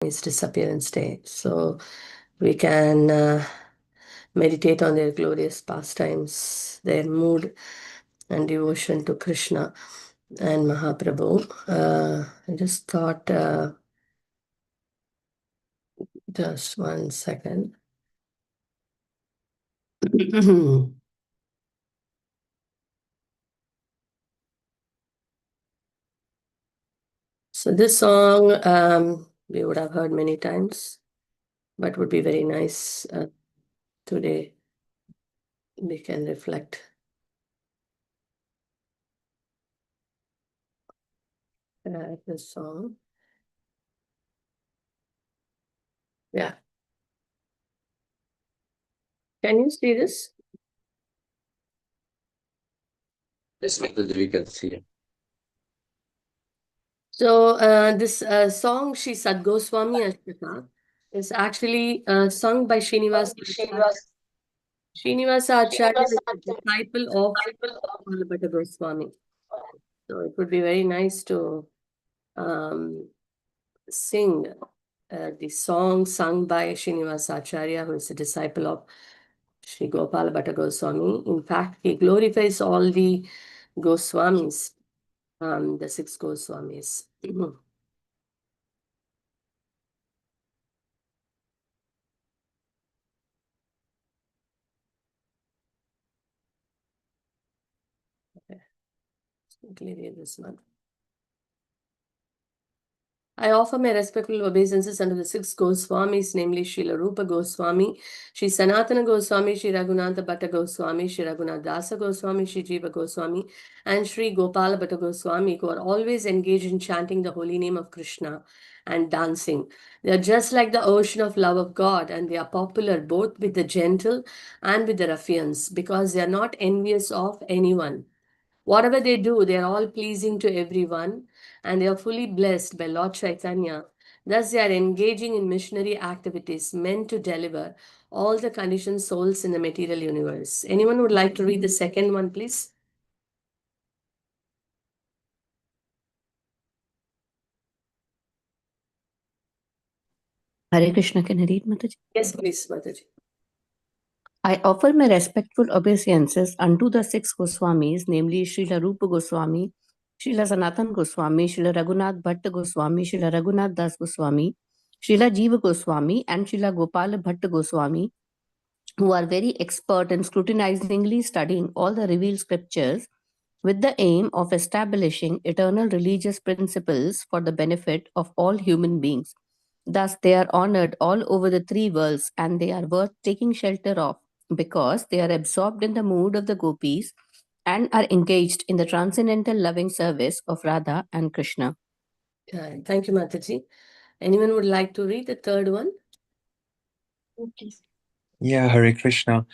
His disappearance day. So we can meditate on their glorious pastimes, their mood and devotion to Krishna and Mahaprabhu. I just thought, just 1 second. So this song we would have heard many times, but would be very nice today. We can reflect. This song. Yeah. Can you see this? Yes, we can see it. So this song, Shri Sadgoswami Ashtaka, is actually sung by Srinivasa Acharya. Srinivasa Acharya is a disciple of Bhakti Goswami. So it would be very nice to sing the song sung by Srinivasa Acharya, who is a disciple of Sri Gopala Bhatta Goswami. In fact, he glorifies all the Goswamis, the 6 Goswamis. Okay. Quickly read this one. I offer my respectful obeisances unto the 6 Goswamis, namely Srila Rupa Goswami, Sri Sanatana Goswami, Sri Raghunatha Bhatta Goswami, Sri Raghunath Dasa Goswami, Sri Jiva Goswami, and Sri Gopala Bhatta Goswami, who are always engaged in chanting the holy name of Krishna and dancing. They are just like the ocean of love of God, and they are popular both with the gentle and with the ruffians, because they are not envious of anyone. Whatever they do, they are all pleasing to everyone, and they are fully blessed by Lord Chaitanya. Thus, they are engaging in missionary activities meant to deliver all the conditioned souls in the material universe. Anyone would like to read the second one, please? Hare Krishna, can I read, Mataji? Yes, please, Mataji. I offer my respectful obeisances unto the 6 Goswamis, namely Srila Rupa Goswami, Srila Sanatan Goswami, Srila Raghunath Bhatta Goswami, Srila Raghunath Das Goswami, Srila Jiva Goswami, and Srila Gopala Bhatta Goswami, who are very expert in scrutinizingly studying all the revealed scriptures with the aim of establishing eternal religious principles for the benefit of all human beings. Thus, they are honored all over the 3 worlds, and they are worth taking shelter of because they are absorbed in the mood of the gopis and are engaged in the transcendental loving service of Radha and Krishna. Thank you, Mataji. Anyone would like to read the third one? Yeah, Hare Krishna.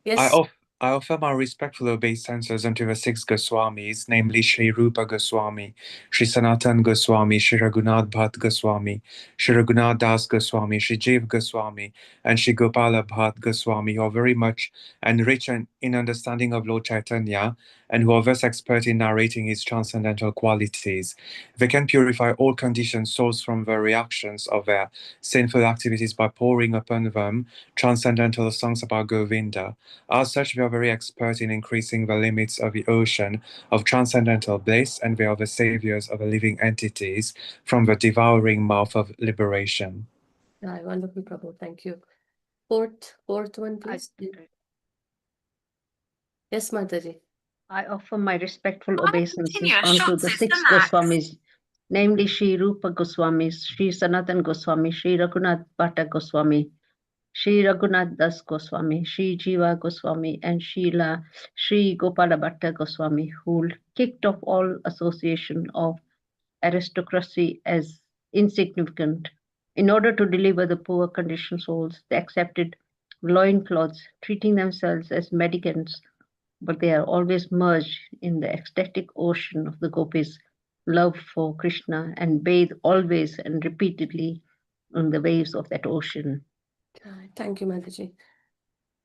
Yes. I offer my respectful obeisances unto the 6 Goswamis, namely Sri Rupa Goswami, Sri Sanatan Goswami, Sri Raghunath Bhatt Goswami, Sri Raghunath Das Goswami, Sri Jiva Goswami, and Sri Gopala Bhatt Goswami, who are very much enriched in understanding of Lord Chaitanya, and who are thus expert in narrating his transcendental qualities. They can purify all conditioned souls from the reactions of their sinful activities by pouring upon them transcendental songs about Govinda. As such, they are very expert in increasing the limits of the ocean of transcendental bliss, and they are the saviors of the living entities from the devouring mouth of liberation. Wonderful, Prabhu. Thank you. Fourth one, please. Yes, Mataji. I offer my respectful obeisances unto the 6 Goswamis, namely Sri Rupa Goswami, Sri Sanatan Goswami, Sri Raghunath Bhatta Goswami, Sri Raghunath Das Goswami, Sri Jiva Goswami, and Sri Gopala Bhatta Goswami, who kicked off all association of aristocracy as insignificant. In order to deliver the poor conditioned souls, they accepted loincloths, treating themselves as mendicants, but they are always merged in the ecstatic ocean of the gopis' love for Krishna and bathe always and repeatedly in the waves of that ocean. Thank you, Mataji.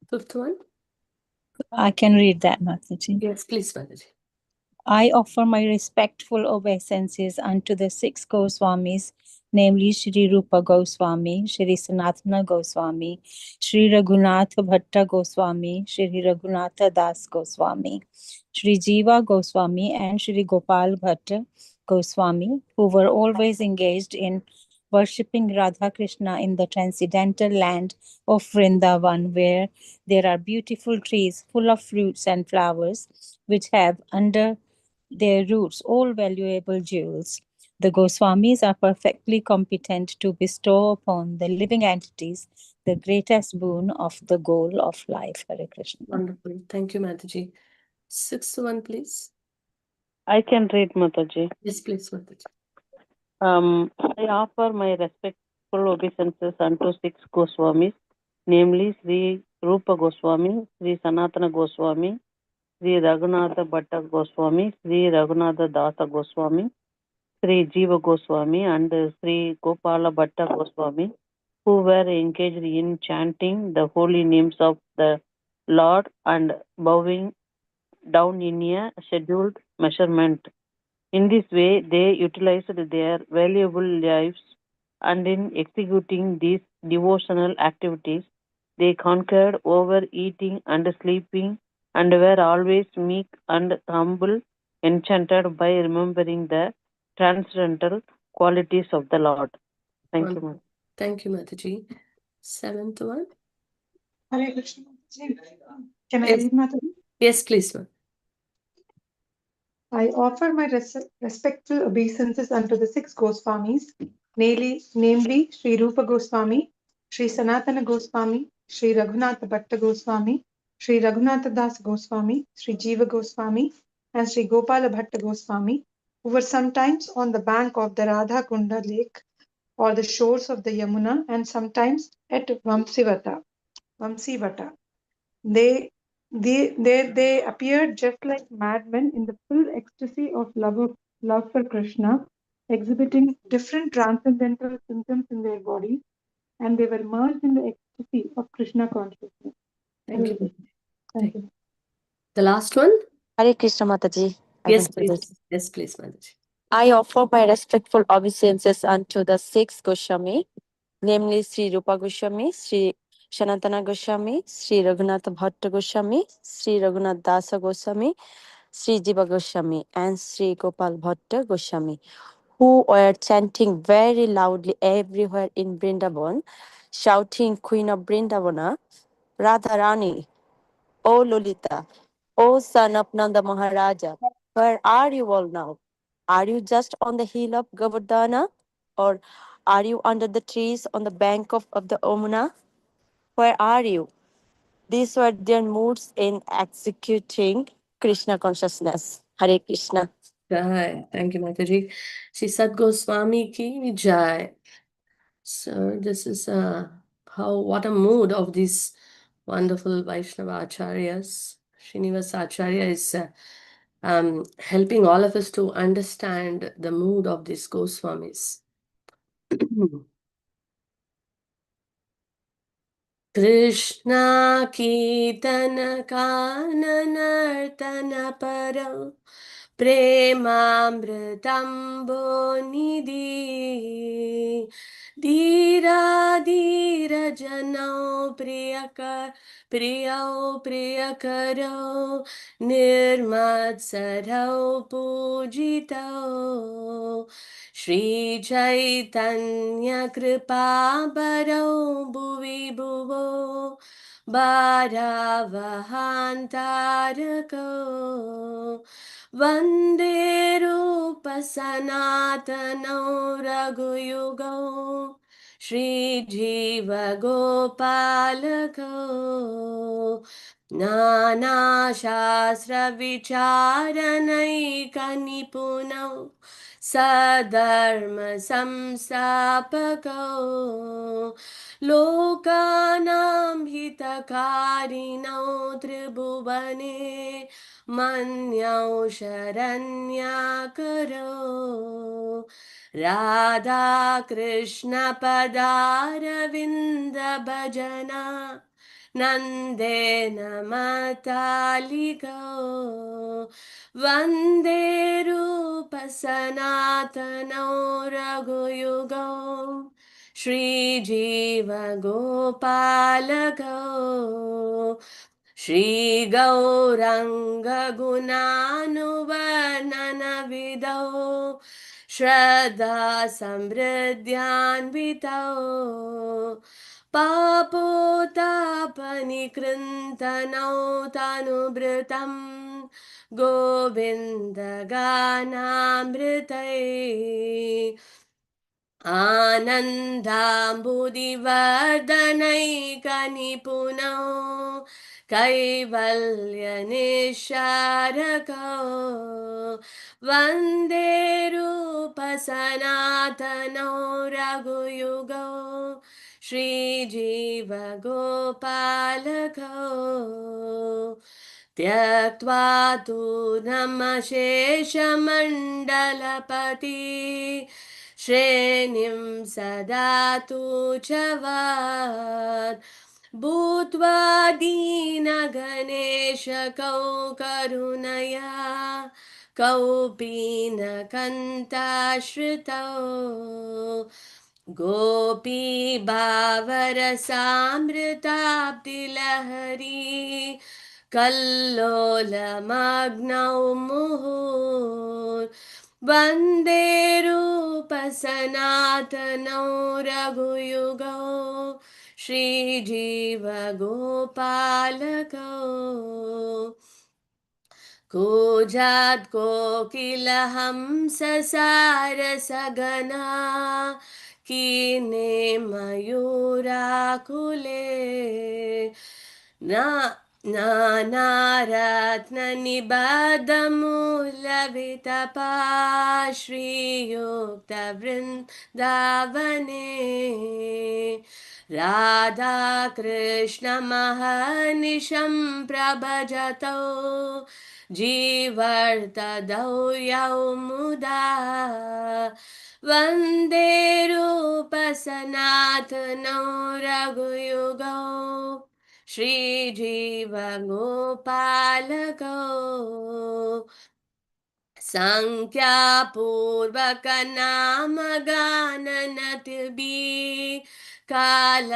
Fifth one? I can read that, Mataji. Yes, please, Mataji. I offer my respectful obeisances unto the six Goswamis, namely Shri Rupa Goswami, Shri Sanatana Goswami, Shri Raghunatha Bhatta Goswami, Shri Raghunatha Das Goswami, Shri Jiva Goswami, and Shri Gopal Bhatta Goswami, who were always engaged in worshipping Radha Krishna in the transcendental land of Vrindavan, where there are beautiful trees full of fruits and flowers, which have under their roots all valuable jewels. The Goswamis are perfectly competent to bestow upon the living entities the greatest boon of the goal of life. Hare Krishna. Wonderful. Thank you, Mataji. Sixth one, please. I can read, Mataji. Yes, please, Mataji. I offer my respectful obeisances unto six Goswamis, namely Sri Rupa Goswami, Sri Sanatana Goswami, Sri Raghunatha Bhatta Goswami, Sri Raghunatha Dasa Goswami, Sri Jiva Goswami, and Sri Gopala Bhatta Goswami, who were engaged in chanting the holy names of the Lord and bowing down in a scheduled measurement. In this way, they utilized their valuable lives, and in executing these devotional activities, they conquered overeating and sleeping, and were always meek and humble, enchanted by remembering the transcendental qualities of the Lord. Thank you, Wonderful. ma'am. Thank you, Mataji. Seventh one. Hare Krishna. Can I Yes. read, Mataji? Yes, please, ma'am. I offer my respectful obeisances unto the six Goswamis, namely Sri Rupa Goswami, Sri Sanatana Goswami, Sri Raghunatha Bhatta Goswami, Sri Raghunatha Das Goswami, Sri Jiva Goswami, and Sri Gopala Bhatta Goswami, who were sometimes on the bank of the Radha Kunda lake or the shores of the Yamuna, and sometimes at Vamsivata. They appeared just like madmen in the full ecstasy of love for Krishna, exhibiting different transcendental symptoms in their bodies, and they were immersed in the ecstasy of Krishna consciousness. Thank you. Thank you. The last one. Hare Krishna Mataji. I Yes, will do this. please. Yes, please, Mataji. I offer my respectful obeisances unto the six Goswami, namely Sri Rupa Goswami, Sri Sanatana Goswami, Sri Raghunatha Bhatta Goswami, Sri Raghunath Dasa Goswami, Sri Jiva Goswami, and Sri Gopal Bhatta Goswami, who were chanting very loudly everywhere in Vrindavan, shouting, Queen of Vrindavana, Radharani, O Lolita, O son of Nanda Maharaja, where are you all now? Are you just on the hill of Govardhana? Or are you under the trees on the bank of the Omuna? Where are you? These were their moods in executing Krishna consciousness. Hare Krishna. Jai. Thank you, Mataji. Shri Sat Goswami ki Jai. So this is what a mood of these wonderful Vaishnava Acharyas. Srinivas Acharya is helping all of us to understand the mood of these Goswamis. Krishna Kitana Kananartana Param Premamritambo Nidhi Dira Dira Jano Priyakaro Nirmatsarao Pujito Shri Chaitanya Kripa Barao Bhuvi Bhuvo Bharavahantarako Vande Rupa Sanatano Raghuyugo Shri Jiva Gopalako Nana Shastra Vicharanaika Nipuno Sadharma Samsapako Lokanam Hitakarino Tribhuvane Manyau Sharanyakaro Radha Krishna Padaravinda Bhajana नन्देन मतालिगो वन्दे रूपसनातनौ रघुयुगौ श्रीजीवगोपालगौ श्रीगौरङ्गगुणानुवर्णनविदौ श्रद्धा समृद्ध्यान्वितौ पापोतापनिकृन्तनौ तनुभृतं गोविन्दगानामृतै आनन्दाम्बुदिवर्धनैकनिपुनौ कैवल्यनिश्चारकौ वन्दे रूपसनातनौ रघुयुगौ श्रीजीवगोपालकौ त्यक्त्वा तु नमशेषमण्डलपति श्रेणिं सदा तु च वात् भूत्वा दीनगणेशकौ करुणया कौपीनकन्ताश्रितौ गोपीभावरसामृताब्धिलहरी कल्लोलमग्नौ मुहुर् वन्दे रूपसनातनौ रघुयुगौ श्रीजीवगोपालकौ कूजात् कोकिलहंससारसगना कीने मयूराकुले नानारत्ननिबद्धमूलवितपा श्रीयुक्तवृन्दावने राधाकृष्णमहर्निशं प्रभजतौ जीवर्तदौ यौ मुदा वन्दे रूपसनातनौ रघुयुगौ श्रीजीवगोपालकौ संख्यापूर्वकनामगाननतिभिः कालावशानीकृतौ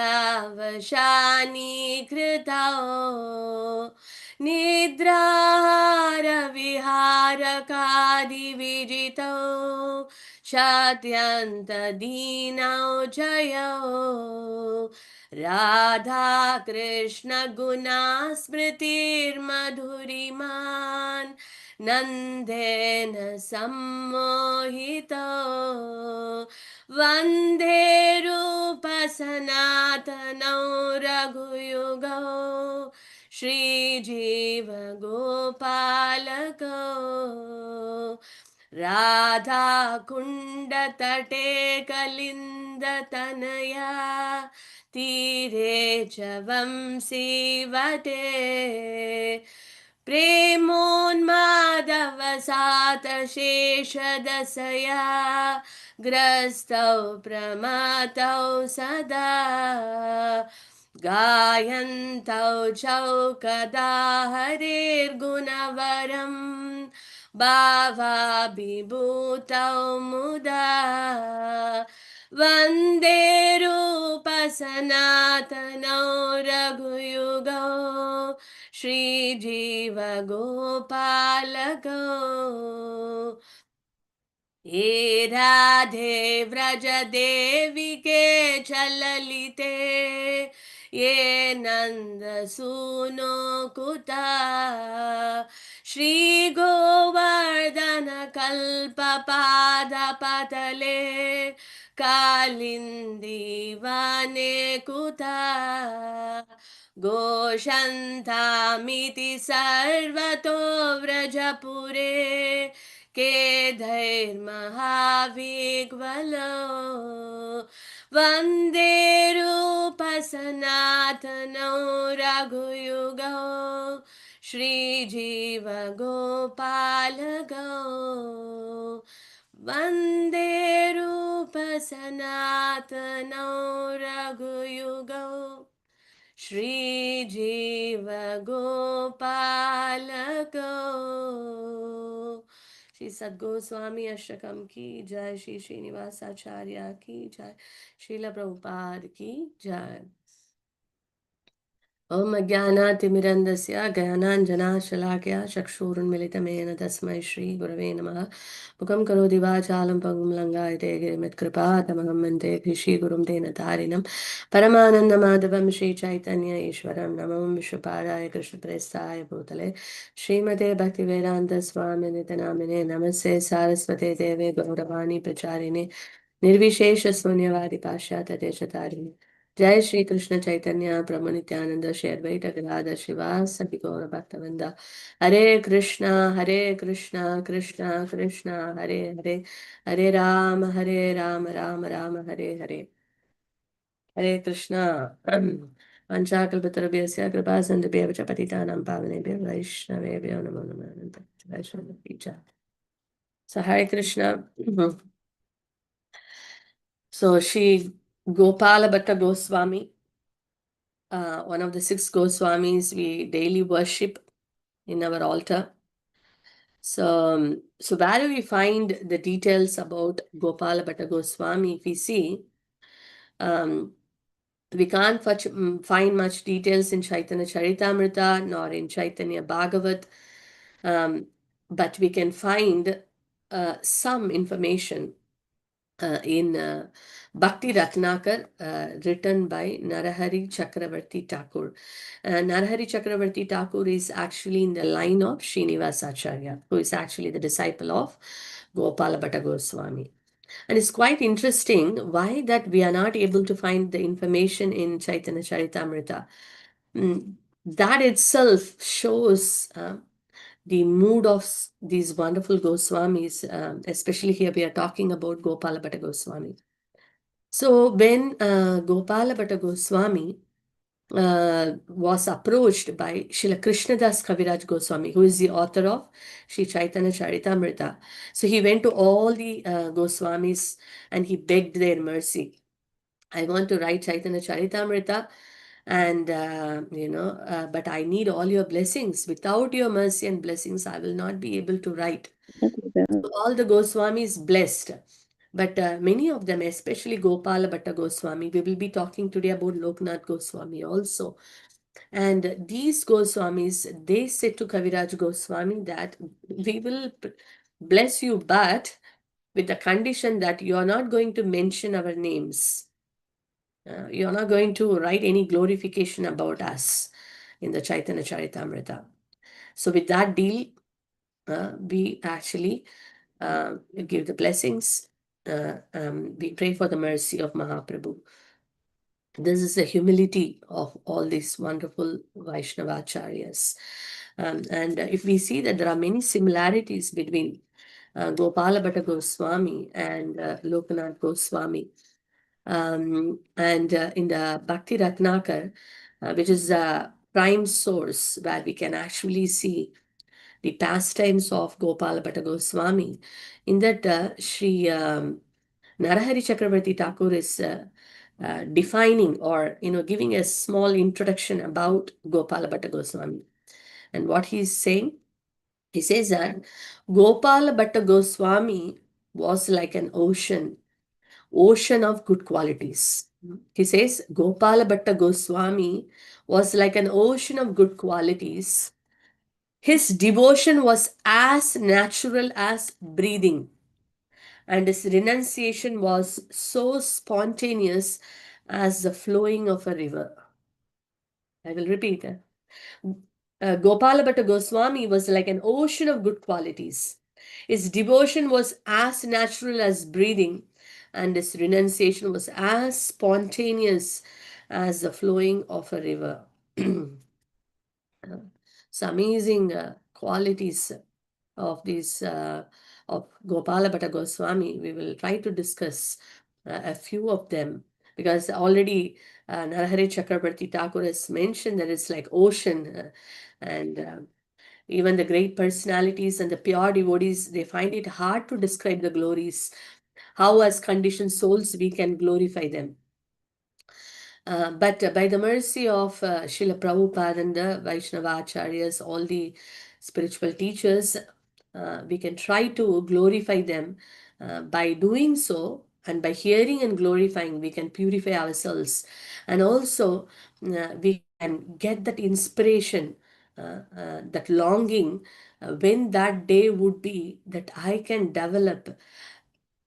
निद्राहारविहारकादिविजितौ शात्यन्तदीनौ जयौ राधाकृष्णगुणास्मृतिर्मधुरिमान् नन्देन सम्मोहितो वन्दे रूपसनातनौ रघुयुगौ श्रीजीवगोपालकौ राधाकुण्डतटे कलिन्दतनया तीरे च वंशीवटे प्रेमोन्मादवसातशेषदशया ग्रस्तौ प्रमतौ सदा गायन्तौ चौकदा हरेर्गुणवरं भावाभिभूतौ मुदा वन्दे रूपसनातनौ रघुयुगौ श्रीजीवगोपालकौ हे राधे व्रज देविके च ललिते ये नन्दसूनो कुता श्रीगोवर्धनकल्पपादपतले कालिन्दीवने कुता घोषन्तामिति सर्वतो व्रजपुरे केधैर्महाविग्वलो वन्दे रूपसनातनौ रघुयुगौ श्रीजीवगोपालकौ वन्दे रूपसनातनौ रघुयुगौ Shri Jiva Gopala Go. Shri Sadgoswami Ashtakam ki jai, Shri Srinivasa Acharya ki jai, Srila Prabhupada ki jai. Om Ajnanaatimirandasya Gyananjana-Shalakya Chakshurunmilitamena Tasmai Shri Gurave Namaha. Mukam karoti vachalam pangum langayate girimit kripatamaham vande Shri Gurum Tena Tarinam Paramananda Madhavam Shri Chaitanya Ishwaram Namam Vishwapadaya Krishna Prestaya Bhutale Srimate Bhakti Vedanta Swami Nitanamine Namaste Saraswate Deve Gauravani Pracharine Nirvishesha Sunyavadi Pashyata Deshatarine Jai Shri Krishna Chaitanya Prabhu Nityananda Shri Advaita Gadadhar Srivasadi Gaura Bhaktavinda Hare Krishna Krishna Krishna Hare Hare Hare Rama Rama Rama Hare Hare Hare Krishna Vanchakalpatarabhyasya Kripa Sandhubhya Patitanam Pavanebhyo Vaishnavebhyo Namo Namo Vaishnavebhyo. So Hare Krishna. So Shri Gopala Bhatta Goswami, one of the 6 Goswamis we daily worship in our altar. So where do we find the details about Gopala Bhatta Goswami? If we see, we can't find much details in Chaitanya Charitamrita nor in Chaitanya Bhagavat, but we can find some information in Bhakti Ratnakar, written by Narahari Chakravarti Thakur. Narahari Chakravarti Thakur is actually in the line of Srinivasa Acharya, who is actually the disciple of Gopala Bhatta Goswami. And it's quite interesting why that we are not able to find the information in Chaitanya Charitamrita. That itself shows the mood of these wonderful Goswamis, especially here we are talking about Gopala Bhatta Goswami. So when Gopala Bhatta Goswami was approached by Srila Krishnadas Kaviraj Goswami, who is the author of Sri Chaitanya Charitamrita. So he went to all the Goswamis and he begged their mercy. I want to write Chaitanya Charitamrita, and but I need all your blessings. Without your mercy and blessings, I will not be able to write. So all the Goswamis blessed, but many of them, especially Gopala Bhatta Goswami, we will be talking today about Loknath Goswami also. And these Goswamis, they said to Kaviraj Goswami that we will bless you, but with the condition that you are not going to mention our names. You're not going to write any glorification about us in the Chaitanya Charitamrita. So with that deal, we actually give the blessings. We pray for the mercy of Mahaprabhu. This is the humility of all these wonderful Vaishnavacharyas. And if we see that there are many similarities between Gopala Bhatta Goswami and Loknath Goswami, and in the Bhakti Ratnakar, which is a prime source where we can actually see the pastimes of Gopala Bhatta Goswami, in that Sri Narahari Chakravarti Thakur is defining or giving a small introduction about Gopala Bhatta Goswami. And what he's saying, he says that Gopala Bhatta Goswami was like an ocean of good qualities. He says Gopala Bhatta Goswami was like an ocean of good qualities. His devotion was as natural as breathing, and his renunciation was so spontaneous as the flowing of a river. I will repeat it. Gopala Bhatta Goswami was like an ocean of good qualities. His devotion was as natural as breathing, and his renunciation was as spontaneous as the flowing of a river. So amazing qualities of these of Gopala Bhatta Goswami. We will try to discuss a few of them, because already Narahari Chakrabarti Thakur has mentioned that it's like ocean, and even the great personalities and the pure devotees, they find it hard to describe the glories, how as conditioned souls we can glorify them. But by the mercy of Srila Prabhupada and the Vaishnava Acharyas, all the spiritual teachers, we can try to glorify them. By doing so, and by hearing and glorifying, we can purify ourselves. And also, we can get that inspiration, that longing, when that day would be, that I can develop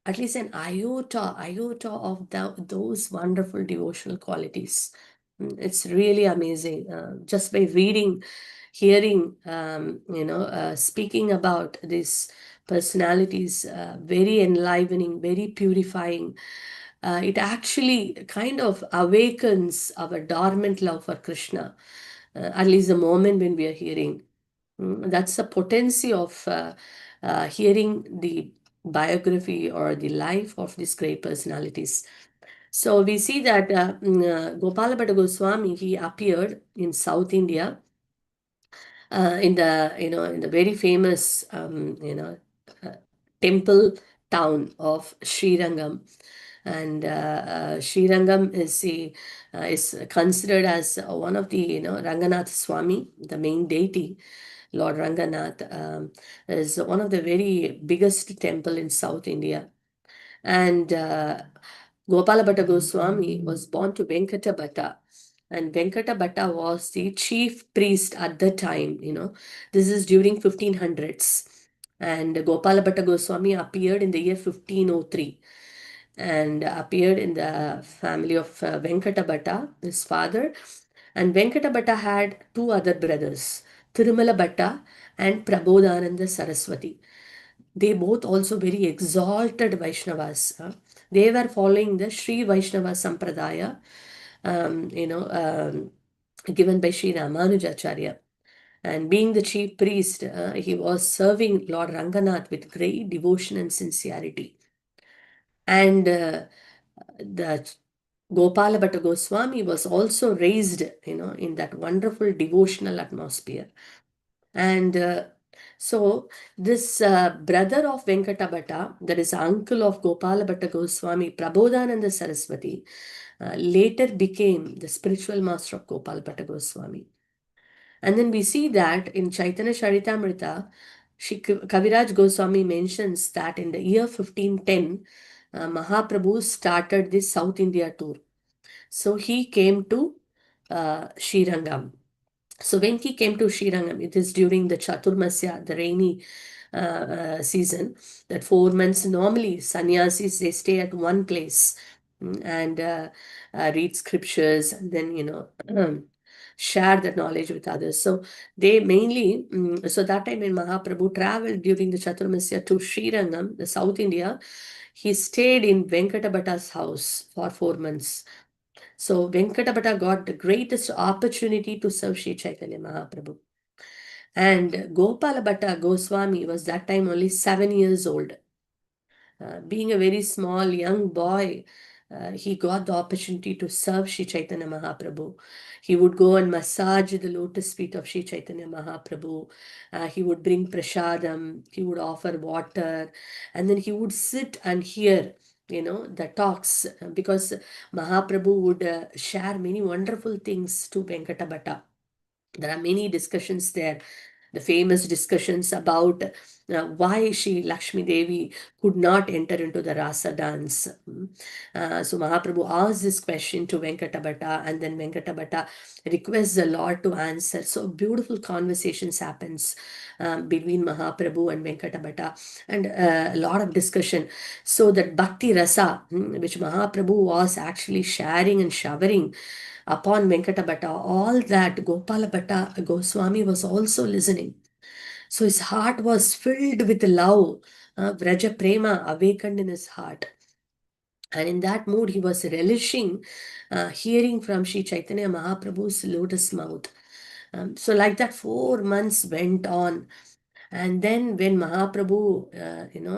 at least an iota of those wonderful devotional qualities. It's really amazing. Just by reading, hearing, speaking about these personalities, very enlivening, very purifying. It actually kind of awakens our dormant love for Krishna, at least the moment when we are hearing. That's the potency of hearing the biography or the life of these great personalities. So we see that Gopala Bhatta Goswami, he appeared in South India, in the very famous uh, temple town of Srirangam. And Srirangam is considered as one of the Ranganath Swami, the main deity. Lord Ranganath is one of the very biggest temple in South India. And Gopala Bhatta Goswami was born to Venkata Bhatta. And Venkata Bhatta was the chief priest at the time, This is during 1500s. And Gopala Bhatta Goswami appeared in the year 1503 and appeared in the family of Venkata Bhatta, his father. And Venkata Bhatta had two other brothers, Tirumala Bhatta and Prabodhananda Saraswati. They both also very exalted Vaishnavas. They were following the Sri Vaishnava Sampradaya, given by Sri Ramanujacharya. And being the chief priest, he was serving Lord Ranganath with great devotion and sincerity. And the Gopala Bhatta Goswami was also raised, in that wonderful devotional atmosphere. And so this brother of Venkata Bhatta, that is uncle of Gopala Bhatta Goswami, Prabodhananda Saraswati, later became the spiritual master of Gopala Bhatta Goswami. And then we see that in Chaitanya Charitamrita, Kaviraj Goswami mentions that in the year 1510, Mahaprabhu started this South India tour. So he came to Srirangam. So when he came to Srirangam, it is during the Chaturmasya, the rainy season, that 4 months normally sannyasis, they stay at one place and read scriptures and then, share that knowledge with others. So they mainly, so that time when Mahaprabhu traveled during the Chaturmasya to Srirangam, the South India, he stayed in Venkata Bhatta's house for 4 months. So Venkata Bhatta got the greatest opportunity to serve Sri Chaitanya Mahaprabhu. And Gopala Bhatta Goswami was that time only 7 years old. Being a very small young boy, he got the opportunity to serve Sri Chaitanya Mahaprabhu. He would go and massage the lotus feet of Sri Chaitanya Mahaprabhu. He would bring prasadam, he would offer water, and then he would sit and hear the talks, because Mahaprabhu would share many wonderful things to Venkata Bhatta. There are many discussions there, the famous discussions about why Shri Lakshmi Devi could not enter into the rasa dance. So Mahaprabhu asked this question to Venkata Bhatta, and then Venkata Bhatta requests the Lord to answer. So beautiful conversations happens between Mahaprabhu and Venkata Bhatta, and a lot of discussion. So that Bhakti Rasa, which Mahaprabhu was actually sharing and showering upon Venkata Bhatta, all that Gopala Bhatta Goswami was also listening. So his heart was filled with love. Vraja Prema awakened in his heart. And in that mood, he was relishing hearing from Sri Chaitanya Mahaprabhu's lotus mouth. So like that, 4 months went on. And then when Mahaprabhu,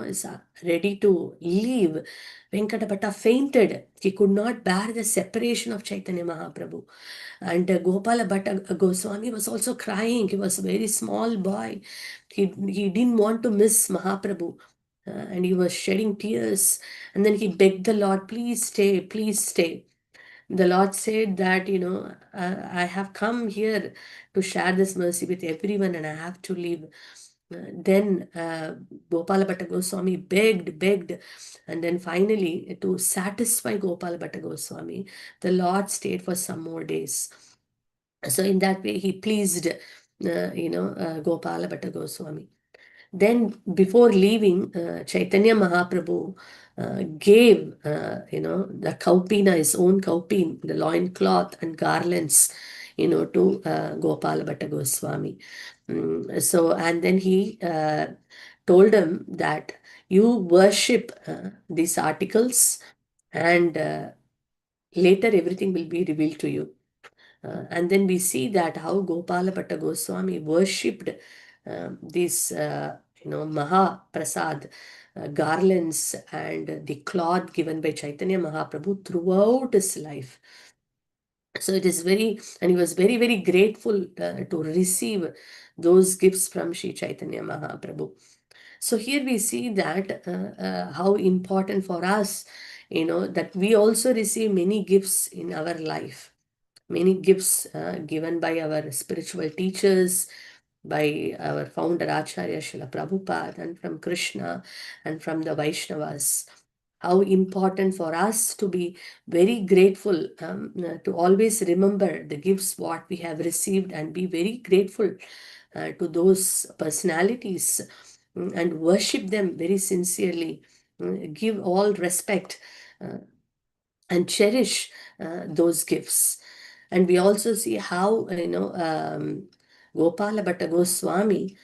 is ready to leave, Venkata Bhatta fainted. He could not bear the separation of Chaitanya Mahaprabhu. And Gopala Bhatta Goswami was also crying. He was a very small boy. He didn't want to miss Mahaprabhu. And he was shedding tears. And then he begged the Lord, please stay, please stay. the Lord said that, I have come here to share this mercy with everyone and I have to leave. Then Gopala Bhatta Goswami begged, and then finally, to satisfy Gopala Bhatta Goswami, the Lord stayed for some more days. So in that way, he pleased, Gopala Bhatta Goswami. Then, before leaving, Chaitanya Mahaprabhu gave, the kaupina, his own kaupin, the loincloth and garlands, to Gopala Bhatta Goswami. So, and then he told him that you worship these articles, and later everything will be revealed to you. And then we see that how Gopala Bhatta Goswami worshipped these, Maha Prasad garlands and the cloth given by Chaitanya Mahaprabhu throughout his life. So it is and he was very, very grateful to receive those gifts from Sri Chaitanya Mahaprabhu. So here we see that how important for us, that we also receive many gifts in our life. Many gifts given by our spiritual teachers, by our founder Acharya Srila Prabhupada, and from Krishna and from the Vaishnavas. How important for us to be very grateful, to always remember the gifts what we have received and be very grateful to those personalities, and worship them very sincerely, give all respect and cherish those gifts. And we also see how, Gopala Bhatta Goswami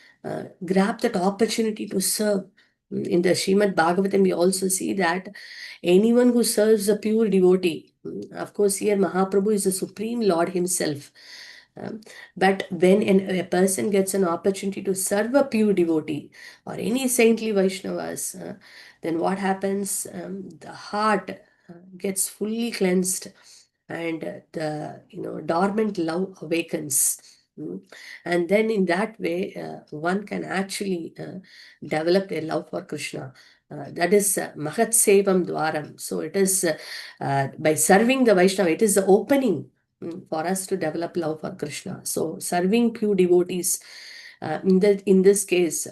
grabbed that opportunity to serve. In the Srimad Bhagavatam, we also see that anyone who serves a pure devotee, of course, here Mahaprabhu is the Supreme Lord himself. But when a person gets an opportunity to serve a pure devotee or any saintly Vaishnavas, then what happens? The heart gets fully cleansed, and the dormant love awakens. And then in that way, one can actually develop a love for Krishna. That is Mahat Sevam Dwaram. So it is by serving the Vaishnava, it is the opening for us to develop love for Krishna. So serving pure devotees, in this case,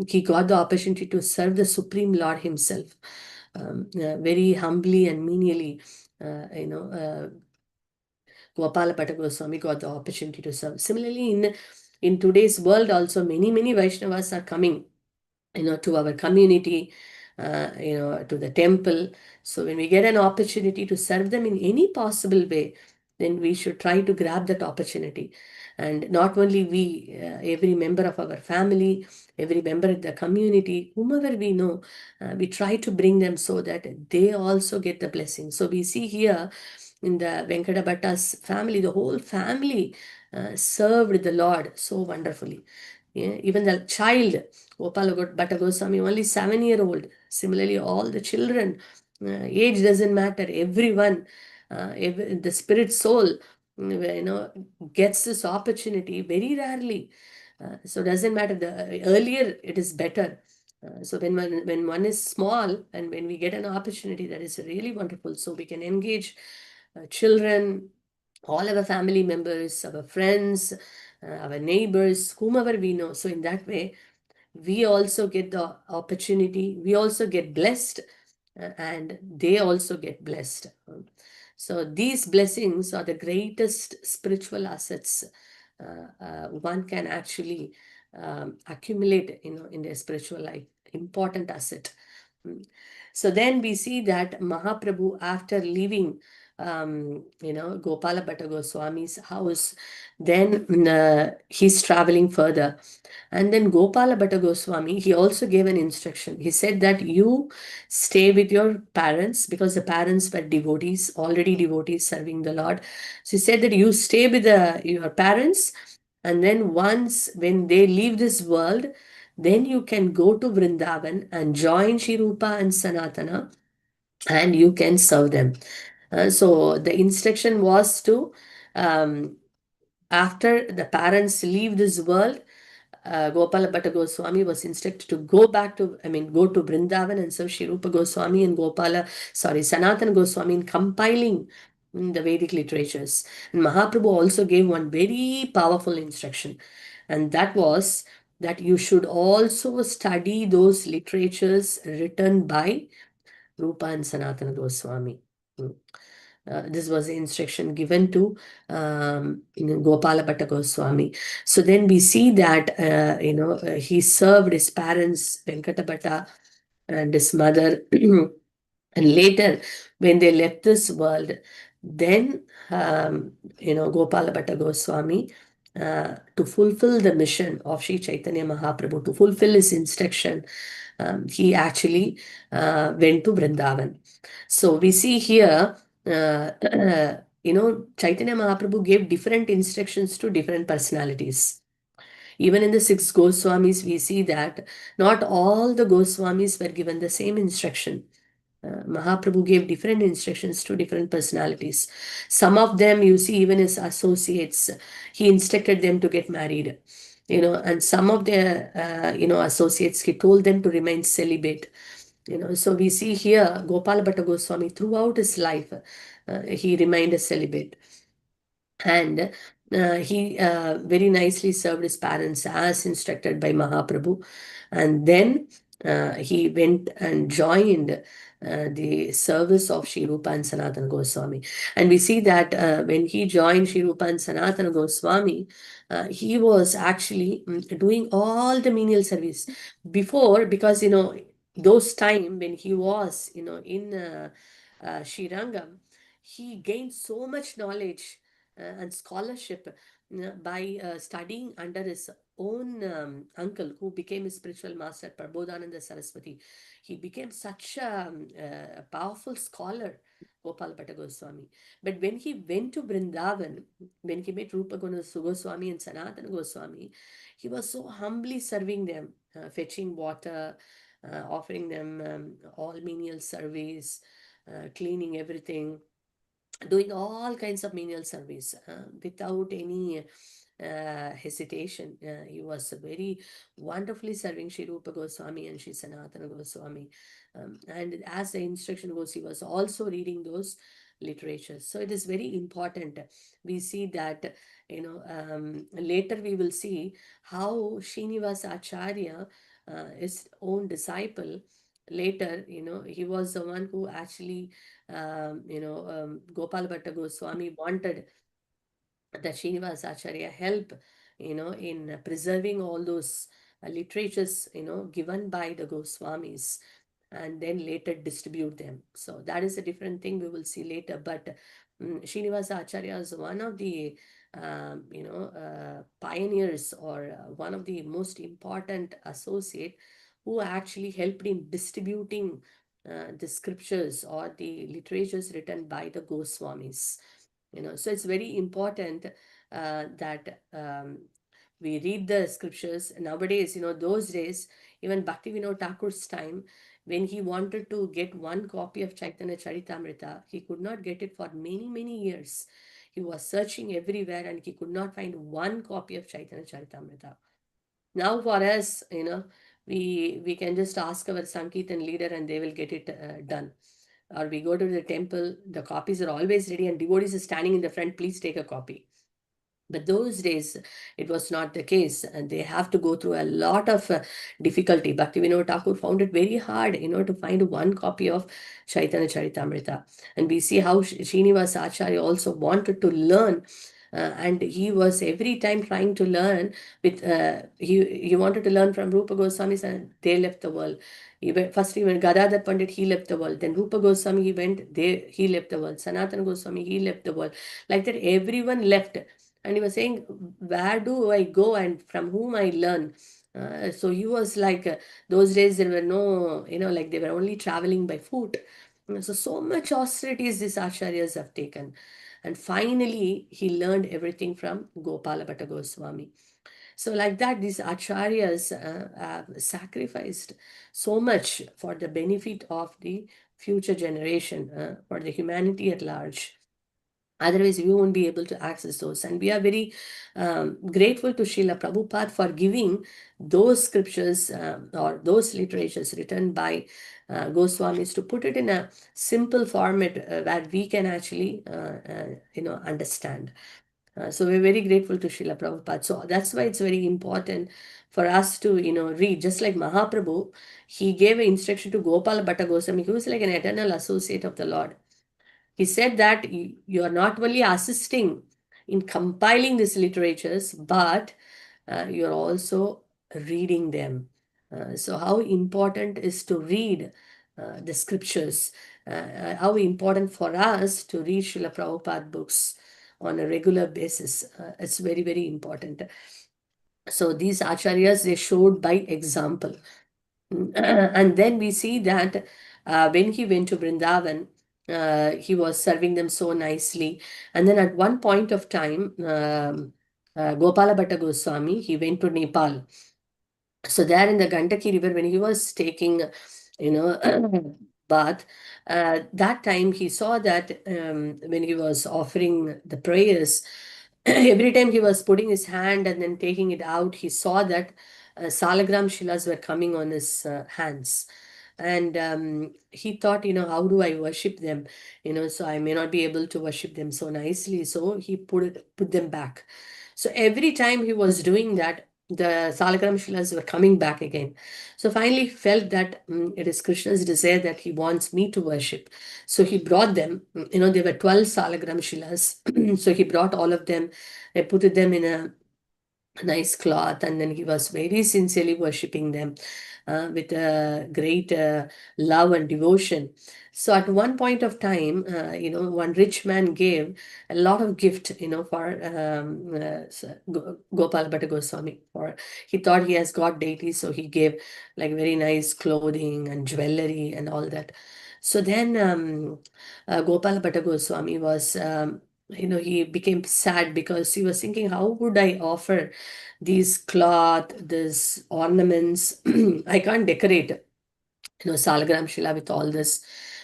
he got the opportunity to serve the Supreme Lord himself, very humbly and menially. Gopala Bhatta Goswami got the opportunity to serve. Similarly, in today's world also, many Vaishnavas are coming, to our community, to the temple. So when we get an opportunity to serve them in any possible way, then we should try to grab that opportunity. And not only we, every member of our family, every member of the community, whomever we know, we try to bring them so that they also get the blessing. So we see here in the Venkata Bhatta's family, the whole family served the Lord so wonderfully. Yeah, even the child, Gopala Bhatta Goswami, only 7-year-old. Similarly, all the children, age doesn't matter. Everyone, the spirit soul, gets this opportunity very rarely. So doesn't matter. The earlier it is better. So when one is small and when we get an opportunity, that is really wonderful. So we can engage children, all our family members, our friends, our neighbors, whomever we know. So in that way, we also get the opportunity, we also get blessed, and they also get blessed. So these blessings are the greatest spiritual assets one can actually accumulate, in their spiritual life. Important asset. So then we see that Mahaprabhu, after leaving, Gopala Bhatta Goswami's house, then he's traveling further. And then Gopala Bhatta Goswami, he also gave an instruction. He said that you stay with your parents, because the parents were devotees, already devotees serving the Lord. So he said that you stay with your parents, and then when they leave this world, then you can go to Vrindavan and join Shri Rupa and Sanatana, and you can serve them. So the instruction was to, after the parents leave this world, Gopala Bhatta Goswami was instructed to go to Vrindavan and serve Shri Rupa Goswami and Sanatana Goswami in compiling in the Vedic literatures. And Mahaprabhu also gave one very powerful instruction, and that was that you should also study those literatures written by Rupa and Sanatana Goswami. This was the instruction given to Gopala Bhatta Goswami. So then we see that he served his parents, Venkata Bhatta, and his mother. And later, when they left this world, then Gopala Bhatta Goswami, to fulfill the mission of Sri Chaitanya Mahaprabhu, to fulfill his instruction, he actually went to Vrindavan. So we see here, Chaitanya Mahaprabhu gave different instructions to different personalities. Even in the 6 Goswamis, we see that not all the Goswamis were given the same instruction. Mahaprabhu gave different instructions to different personalities. Some of them, you see, even his associates, he instructed them to get married. And some of their, associates, he told them to remain celibate. So we see here Gopala Bhatta Goswami throughout his life, he remained a celibate. And he very nicely served his parents as instructed by Mahaprabhu. And then he went and joined the service of Sri Rupa and Sanatana Goswami. And we see that when he joined Sri Rupa and Sanatana Goswami, he was actually doing all the menial service. Before, because, those time when he was, in Srirangam, he gained so much knowledge and scholarship by studying under his own uncle, who became his spiritual master, Prabodhananda Saraswati. He became such a powerful scholar, Gopal Bhatta Goswami. But when he went to Vrindavan, when he met Rupa Goswami and Sanatana Goswami, he was so humbly serving them, fetching water, offering them all menial service, cleaning everything, doing all kinds of menial service without any hesitation. He was very wonderfully serving Sri Rupa Goswami and Sri Sanatana Goswami. And as the instruction goes, he was also reading those literatures. So it is very important. We see that, later we will see how Srinivasa Acharya, his own disciple, later, he was the one who actually, Gopal Bhatta Goswami wanted that Srinivasa Acharya help, in preserving all those literatures, given by the Goswamis, and then later distribute them. So that is a different thing we will see later. But Srinivasa Acharya is one of the, pioneers, or one of the most important associate who actually helped in distributing the scriptures or the literatures written by the Goswamis. So it's very important that we read the scriptures nowadays. Those days, even Bhakti Vinod Thakur's time, when he wanted to get one copy of Chaitanya Charitamrita, he could not get it for many, many years. He was searching everywhere and he could not find one copy of Chaitanya Charitamrita. Now for us, we can just ask our Sankirtan leader and they will get it done. Or we go to the temple, the copies are always ready and devotees are standing in the front, please take a copy. But those days, it was not the case, and they have to go through a lot of difficulty. Bhakti Vinod Thakur found it very hard, to find one copy of Chaitanya Charitamrita. And we see how Srinivasa Acharya also wanted to learn, and he was every time trying to learn with, he wanted to learn from Rupa Goswami, and they left the world. First he went, Gadadhar Pandit, he left the world. Then Rupa Goswami, he left the world. Sanatana Goswami, he left the world. Like that, everyone left. And he was saying, where do I go and from whom I learn? So he was like, those days there were no, like they were only traveling by foot. So much austerities these acharyas have taken. And finally, he learned everything from Gopala Bhatta Goswami. So like that, these acharyas have sacrificed so much for the benefit of the future generation, for the humanity at large. Otherwise, we won't be able to access those. And we are very grateful to Srila Prabhupada for giving those scriptures or those literatures written by Goswamis to put it in a simple format where we can actually, understand. So we're very grateful to Srila Prabhupada. So that's why it's very important for us to, read. Just like Mahaprabhu, he gave an instruction to Gopala Bhatta Goswami, who was like an eternal associate of the Lord. He said that you are not only assisting in compiling these literatures, but you're also reading them. So how important is to read the scriptures? How important for us to read Srila Prabhupada books on a regular basis? It's very, very important. So these acharyas, they showed by example. And then we see that when he went to Vrindavan, he was serving them so nicely. And then at one point of time, Gopala Bhatta Goswami, he went to Nepal. So there in the Gandaki river, when he was taking, bath, that time he saw that when he was offering the prayers, every time he was putting his hand and then taking it out, he saw that salagram shilas were coming on his hands. And he thought, how do I worship them? So I may not be able to worship them so nicely. So he put them back. So every time he was doing that, the salagram shilas were coming back again. So finally he felt that it is Krishna's desire that he wants me to worship. So he brought them, there were 12 salagram shilas. So he brought all of them, put them in a nice cloth, and then he was very sincerely worshipping them with a great love and devotion. So at one point of time, one rich man gave a lot of gift, for Gopal Bhatta Goswami. He thought he has got deities, so he gave like very nice clothing and jewelry and all that. So then Gopal Bhatta Goswami was he became sad because he was thinking, how would I offer these cloth, these ornaments? I can't decorate, Salagram Shila with all this.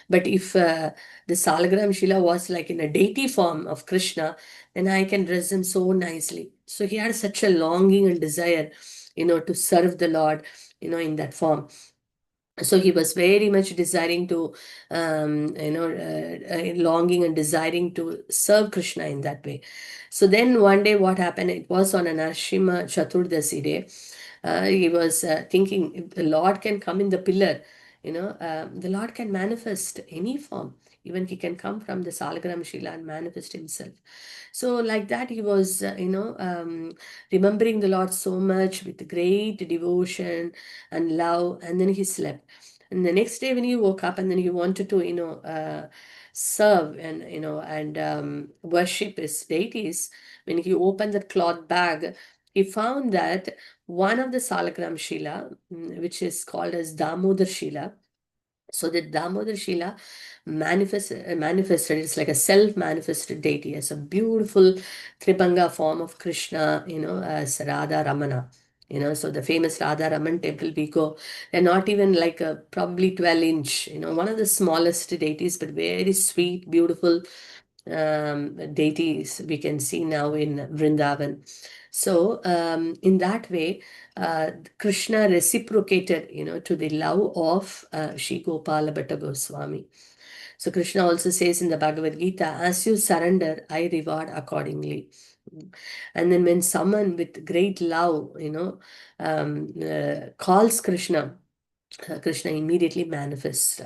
But if the Salagram Shila was like in a deity form of Krishna, then I can dress him so nicely. So he had such a longing and desire, to serve the Lord, in that form. So he was very much desiring to, longing and desiring to serve Krishna in that way. So then one day what happened, it was on a Narshima Chaturdasi day. He was thinking, if the Lord can come in the pillar, the Lord can manifest any form. Even he can come from the Salagram Shila and manifest himself. So like that, he was, remembering the Lord so much with great devotion and love, and then he slept. And the next day when he woke up and then he wanted to, serve and worship his deities, when he opened the cloth bag, he found that one of the Salagram Shila, which is called as Damodar Shila, so the Damodar Shila manifested, it's like a self-manifested deity as a beautiful Tribhanga form of Krishna, as Radha Ramana. So the famous Radha Raman temple, we go, they're not even like a probably 12-inch, one of the smallest deities, but very sweet, beautiful deities we can see now in Vrindavan. So in that way, Krishna reciprocated, to the love of Shri Gopala Bhatta Goswami. So Krishna also says in the Bhagavad Gita, as you surrender, I reward accordingly. And then when someone with great love, calls Krishna, Krishna immediately manifests.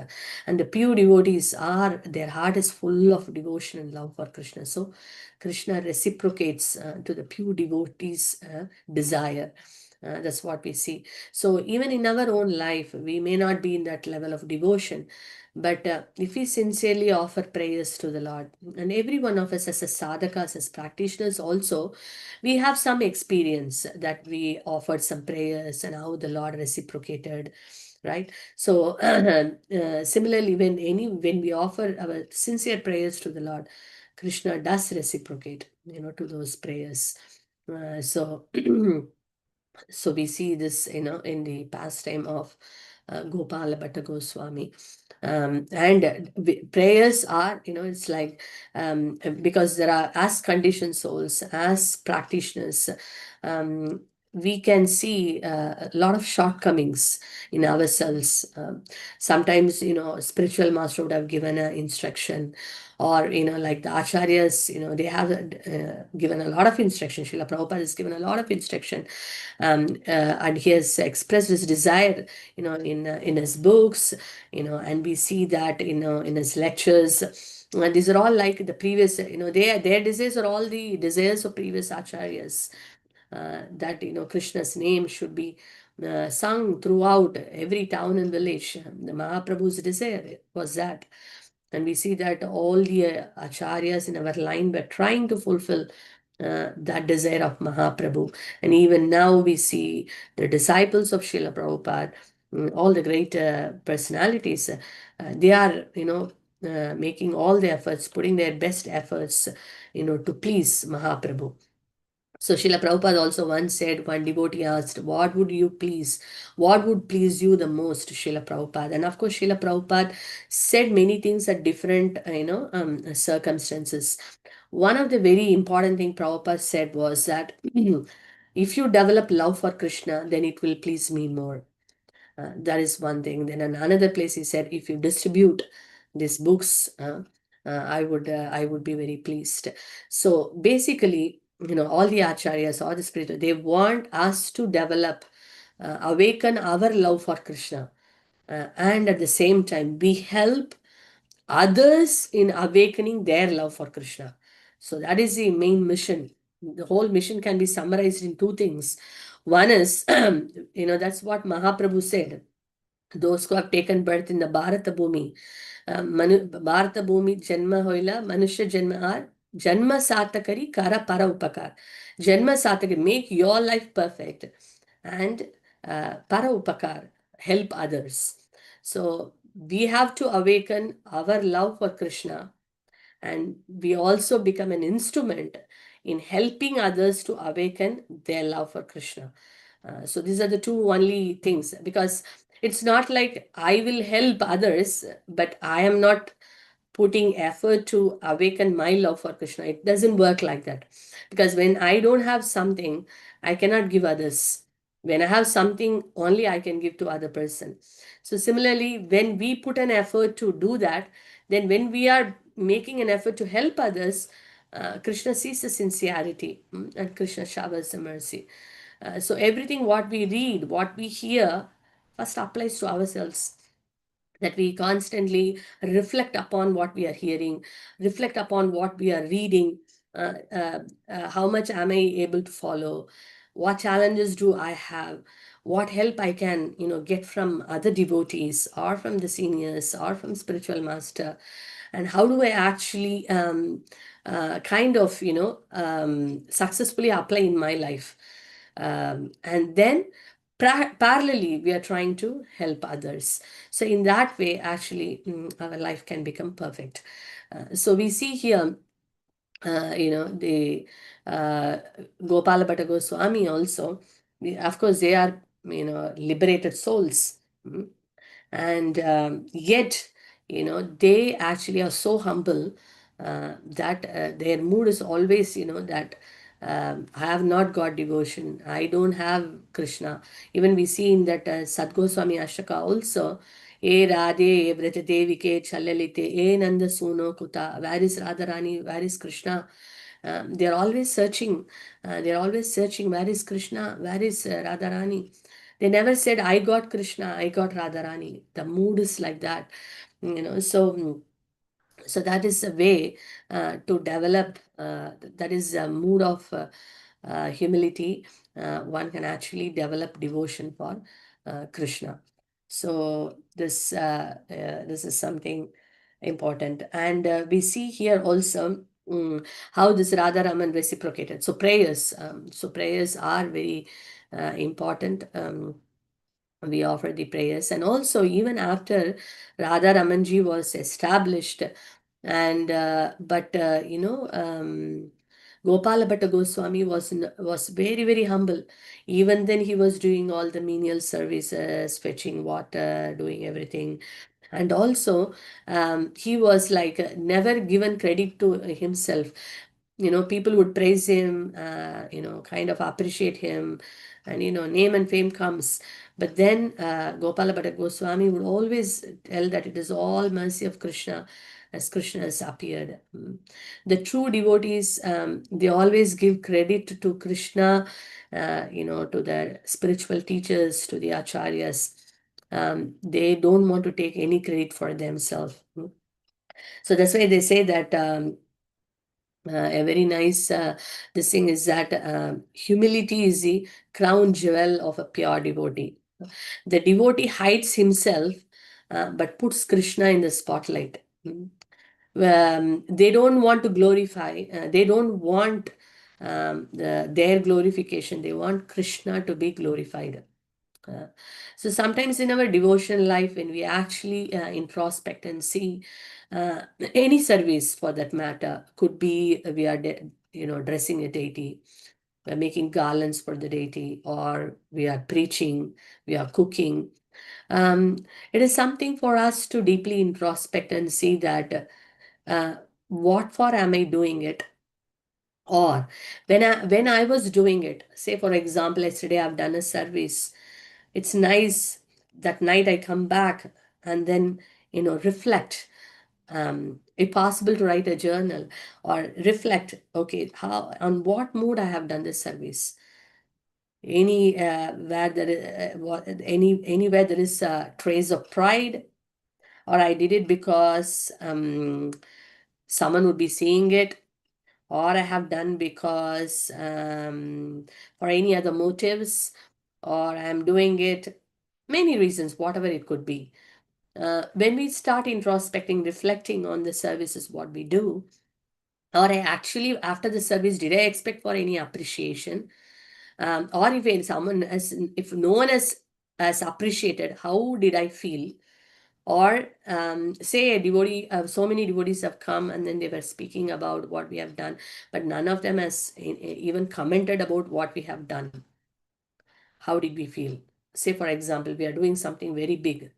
And the pure devotees their heart is full of devotion and love for Krishna. So Krishna reciprocates to the pure devotees' desire. That's what we see. So even in our own life, we may not be in that level of devotion, but if we sincerely offer prayers to the Lord, and every one of us as a sadhakas, as practitioners also, we have some experience that we offered some prayers and how the Lord reciprocated, right? So similarly, when we offer our sincere prayers to the Lord, Krishna does reciprocate, to those prayers. So we see this, in the pastime of Gopala Bhatta Goswami. Prayers are, it's like, because there are, as conditioned souls, as practitioners, we can see a lot of shortcomings in ourselves. Sometimes, spiritual master would have given an instruction, or, like the acharyas, they have given a lot of instruction. Srila Prabhupada has given a lot of instruction, and he has expressed his desire, in his books, and we see that, in his lectures. And these are all like the previous, their desires are all the desires of previous acharyas, that, Krishna's name should be sung throughout every town and village. The Mahaprabhu's desire was that. And we see that all the acharyas in our line were trying to fulfill that desire of Mahaprabhu. And even now we see the disciples of Srila Prabhupada, all the great personalities, they are, making all the efforts, putting their best efforts, to please Mahaprabhu. So Srila Prabhupada also once said, one devotee asked, what would please you the most, Srila Prabhupada? And of course, Srila Prabhupada said many things at different, circumstances. One of the very important thing Prabhupada said was that if you develop love for Krishna, then it will please me more. That is one thing. Then in another place he said, if you distribute these books, I would be very pleased. So basically, all the acharyas, all the spiritual, they want us to develop, awaken our love for Krishna, and at the same time we help others in awakening their love for Krishna. So that is the main mission. The whole mission can be summarized in two things. One is, that's what Mahaprabhu said. Those who have taken birth in the Bharata Bhumi, Bharata Bhumi Janma Hoila, Manushya Janma Ar, Janma Satakari Kara Para Upakar. Janma Satakari, make your life perfect, and Para Upakar, help others. So we have to awaken our love for Krishna, and we also become an instrument in helping others to awaken their love for Krishna. So these are the two only things, because it's not like I will help others, but I am not putting effort to awaken my love for Krishna. It doesn't work like that. Because when I don't have something, I cannot give others. When I have something, only I can give to other person. So similarly, when we put an effort to do that, then when we are making an effort to help others, Krishna sees the sincerity, and Krishna showers the mercy. So everything what we read, what we hear, first applies to ourselves. That we constantly reflect upon what we are hearing, reflect upon what we are reading, how much am I able to follow, what challenges do I have, what help I can, get from other devotees or from the seniors or from spiritual master, and how do I actually kind of, successfully apply in my life. And then parallelly, we are trying to help others. So in that way, actually, our life can become perfect. So we see here, the Gopala Bhatta Goswami also, of course, they are, liberated souls. And yet, they actually are so humble that their mood is always, that I have not got devotion. I don't have Krishna. Even we see in that Sadgoswami Ashaka also, E Radhe, E Vrata Devike, Chalalite, E Nanda Suno Kuta, where is Radharani, where is Krishna? They're always searching. They're always searching, where is Krishna, where is Radharani? They never said, I got Krishna, I got Radharani. The mood is like that, so that is a way to develop, that is a mood of humility. One can actually develop devotion for Krishna. So this is something important. And we see here also how this Radha Raman reciprocated. So prayers are very important. We offer the prayers, and also even after Radha Ramanji was established, and Gopala Bhatta Goswami was very, very humble. Even then he was doing all the menial services, fetching water, doing everything. And also, he was like never given credit to himself. People would praise him, kind of appreciate him, and name and fame comes. But then Gopala Bhatta Goswami would always tell that it is all mercy of Krishna as Krishna has appeared. The true devotees, they always give credit to Krishna, to their spiritual teachers, to the acharyas. They don't want to take any credit for themselves. So that's why they say that a very nice this thing is that humility is the crown jewel of a pure devotee. The devotee hides himself, but puts Krishna in the spotlight. They don't want to glorify, they don't want their glorification. They want Krishna to be glorified. So sometimes in our devotion life, when we actually introspect and see any service for that matter, could be we are dressing a deity, we're making garlands for the deity, or we are preaching, we are cooking. It is something for us to deeply introspect and see that what for am I doing it? Or when I was doing it, say for example, yesterday I've done a service. It's nice that night I come back and then reflect. If possible, to write a journal or reflect. Okay, how on what mood I have done this service. Where there is anywhere there is a trace of pride, or I did it because someone would be seeing it, or I have done because for any other motives, or I'm doing it, many reasons, whatever it could be. When we start introspecting, reflecting on the services, what we do, or I actually, after the service, did I expect for any appreciation? Or if no one has appreciated, how did I feel? Or say a devotee, so many devotees have come and then they were speaking about what we have done, but none of them has even commented about what we have done. How did we feel? Say, for example, we are doing something very big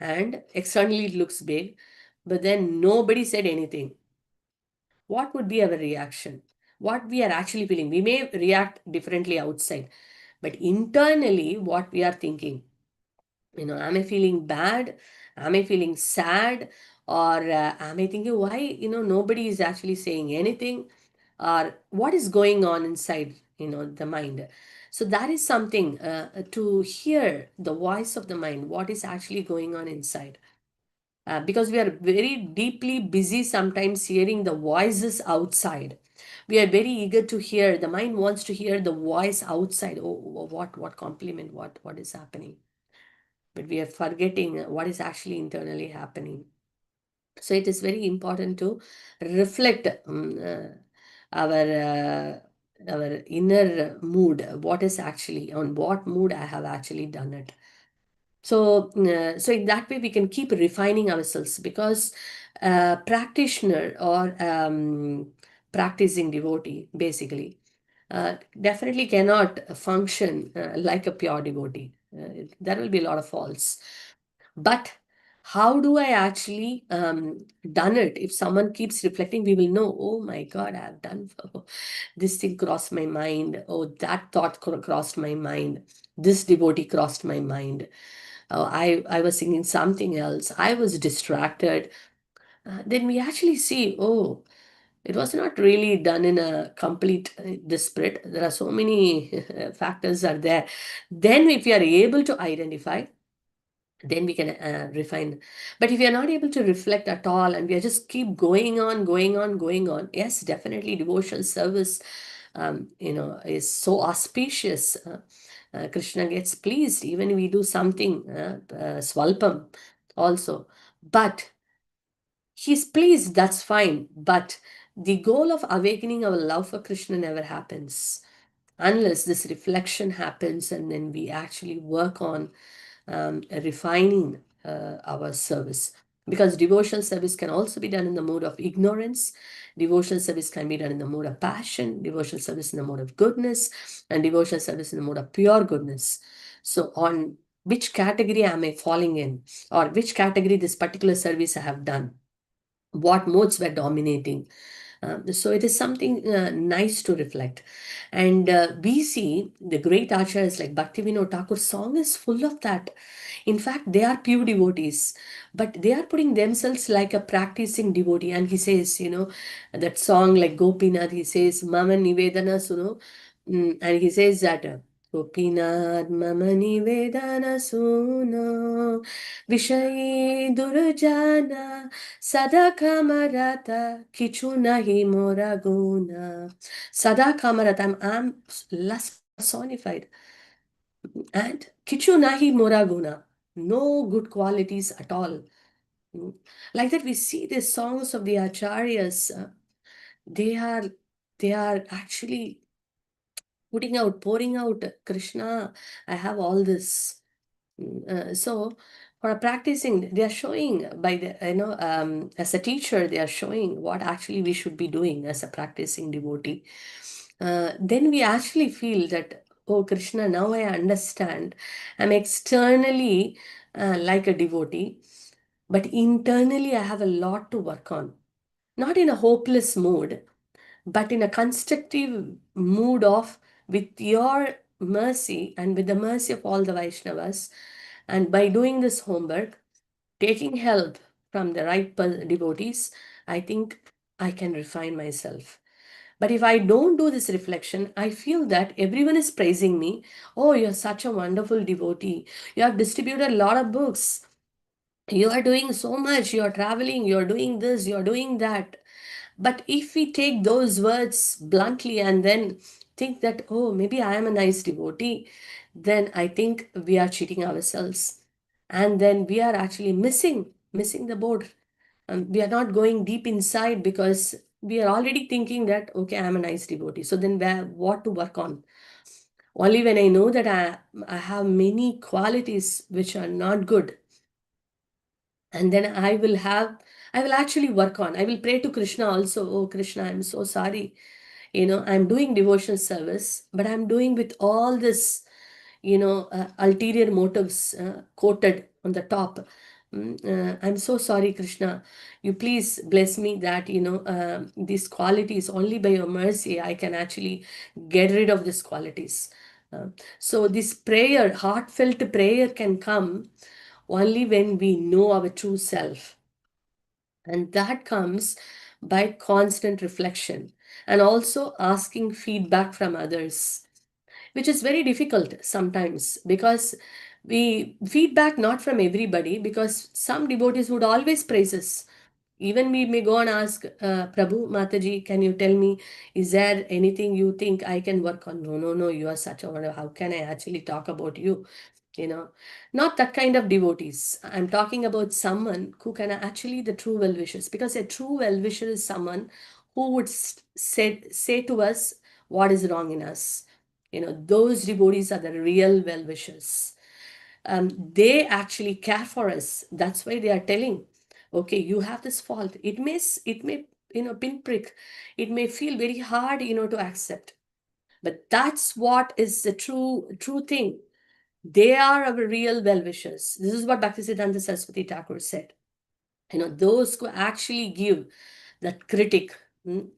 and externally it looks big, but then nobody said anything. What would be our reaction? What we are actually feeling? We may react differently outside, but internally, what we are thinking? Am I feeling bad? Am I feeling sad? Or am I thinking, why, nobody is actually saying anything? Or what is going on inside, the mind? So that is something to hear the voice of the mind, what is actually going on inside. Because we are very deeply busy sometimes hearing the voices outside. We are very eager to hear, the mind wants to hear the voice outside. Oh, what compliment, what is happening? But we are forgetting what is actually internally happening. So it is very important to reflect our inner mood, what is actually, on what mood I have actually done it. So in that way we can keep refining ourselves, because practitioner or practicing devotee basically definitely cannot function like a pure devotee. There will be a lot of faults. But how do I actually done it? If someone keeps reflecting, we will know, oh my God, I have done this thing crossed my mind. Oh, that thought crossed my mind. This devotee crossed my mind. I was thinking something else. I was distracted. Then we actually see, oh, it was not really done in a complete disparate. There are so many factors are there. Then if we are able to identify, then we can refine. But if we are not able to reflect at all and we are just keep going on, yes, definitely devotional service, is so auspicious. Krishna gets pleased even if we do something swalpam also. But he's pleased, that's fine. But the goal of awakening our love for Krishna never happens unless this reflection happens and then we actually work on refining our service. Because devotional service can also be done in the mode of ignorance. Devotional service can be done in the mode of passion. Devotional service in the mode of goodness. And devotional service in the mode of pure goodness. So on which category am I falling in, or which category this particular service I have done, what modes were dominating. So it is something nice to reflect. And we see the great acharyas like Bhaktivinoda Thakur's song is full of that. In fact, they are pure devotees, but they are putting themselves like a practicing devotee. And he says, that song like Gopinath, he says, Mama Nivedana Suno. And he says that, Gopinath Mama Nivedana Suno, Vishayi Durjana, Sada Kamarata, Kichu Nahi Mora Guna. Sada Kamarata, I'm lust personified. And Kichu Nahi Mora Guna, no good qualities at all. Like that, we see the songs of the acharyas. They are actually pouring out, Krishna, I have all this. So for practicing, they are showing by the, as a teacher, they are showing what actually we should be doing as a practicing devotee. Then we actually feel that, oh Krishna, now I understand. I'm externally like a devotee, but internally I have a lot to work on. Not in a hopeless mood, but in a constructive mood of, with your mercy and with the mercy of all the Vaishnavas, and by doing this homework, taking help from the right devotees, I think I can refine myself. But if I don't do this reflection, I feel that everyone is praising me. Oh, you're such a wonderful devotee. You have distributed a lot of books. You are doing so much. You're traveling. You're doing this. You're doing that. But if we take those words bluntly and then think that, oh, maybe I am a nice devotee, then I think we are cheating ourselves. And then we are actually missing the boat. We are not going deep inside because we are already thinking that, okay, I am a nice devotee. So then what to work on? Only when I know that I have many qualities which are not good, and then I will actually work on. I will pray to Krishna also. Oh Krishna, I'm so sorry. I'm doing devotional service, but I'm doing with all this, ulterior motives quoted on the top. I'm so sorry, Krishna. You please bless me that, these qualities, only by your mercy, I can actually get rid of these qualities. So this prayer, heartfelt prayer, can come only when we know our true self. And that comes by constant reflection and also asking feedback from others, which is very difficult sometimes because we feedback not from everybody, because some devotees would always praise us. Even we may go and ask, Prabhu, Mataji, can you tell me, is there anything you think I can work on? No, you are such a wonderful. How can I actually talk about you? Not that kind of devotees. I'm talking about someone who can actually the true well-wishers, because a true well-wisher is someone who would say to us what is wrong in us. Those devotees are the real well-wishers. They actually care for us. That's why they are telling, okay, you have this fault. It may, pinprick. It may feel very hard, to accept. But that's what is the true thing. They are our real well-wishers. This is what Bhaktisiddhanta Saraswati Thakur said. Those who actually give that critic,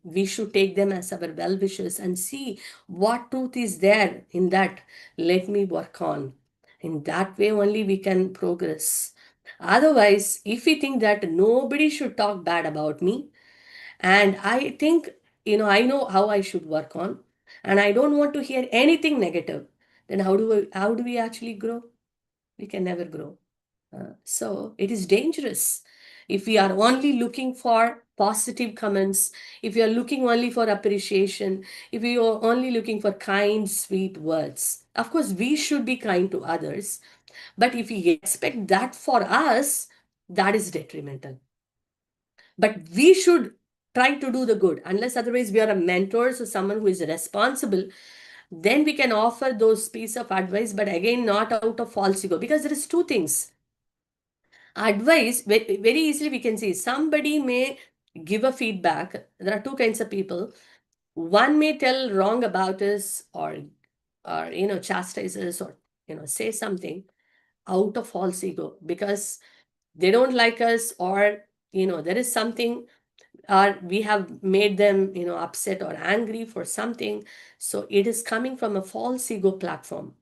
we should take them as our well-wishers and see what truth is there in that. Let me work on. In that way only we can progress. Otherwise, if we think that nobody should talk bad about me, and I think, I know how I should work on, and I don't want to hear anything negative, then how do we actually grow? We can never grow. So it is dangerous if we are only looking for positive comments, if we are looking only for appreciation, if we are only looking for kind, sweet words. Of course, we should be kind to others, but if we expect that for us, that is detrimental. But we should try to do the good, unless otherwise we are a mentor or someone who is responsible. Then we can offer those piece of advice, but again, not out of false ego, because there is two things. Advice, very easily we can see somebody may give a feedback. There are two kinds of people. One may tell wrong about us, or chastise us, or say something. out of false ego because they don't like us, or there is something, or we have made them upset or angry for something. So it is coming from a false ego platform.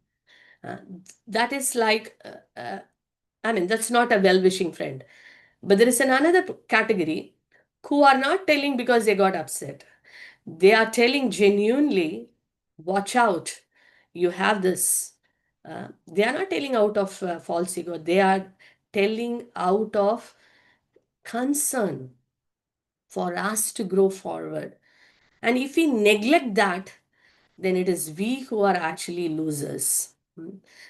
That is like that's not a well-wishing friend. But there is another category who are not telling because they got upset. They are telling genuinely, watch out, you have this. They are not telling out of false ego. They are telling out of concern for us to grow forward. And if we neglect that, then it is we who are actually losers.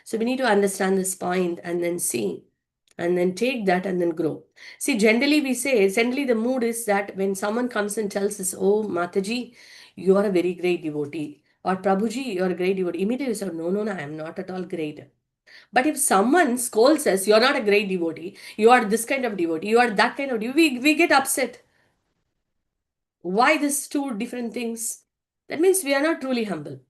So we need to understand this point and then see, and then take that and then grow. See, generally the mood is that when someone comes and tells us, oh, Mataji, you are a very great devotee, or Prabhuji, you are a great devotee, immediately we say, no, I am not at all great. But if someone scolds us, you are not a great devotee, you are this kind of devotee, you are that kind of devotee, we get upset. Why these two different things? That means we are not truly humble.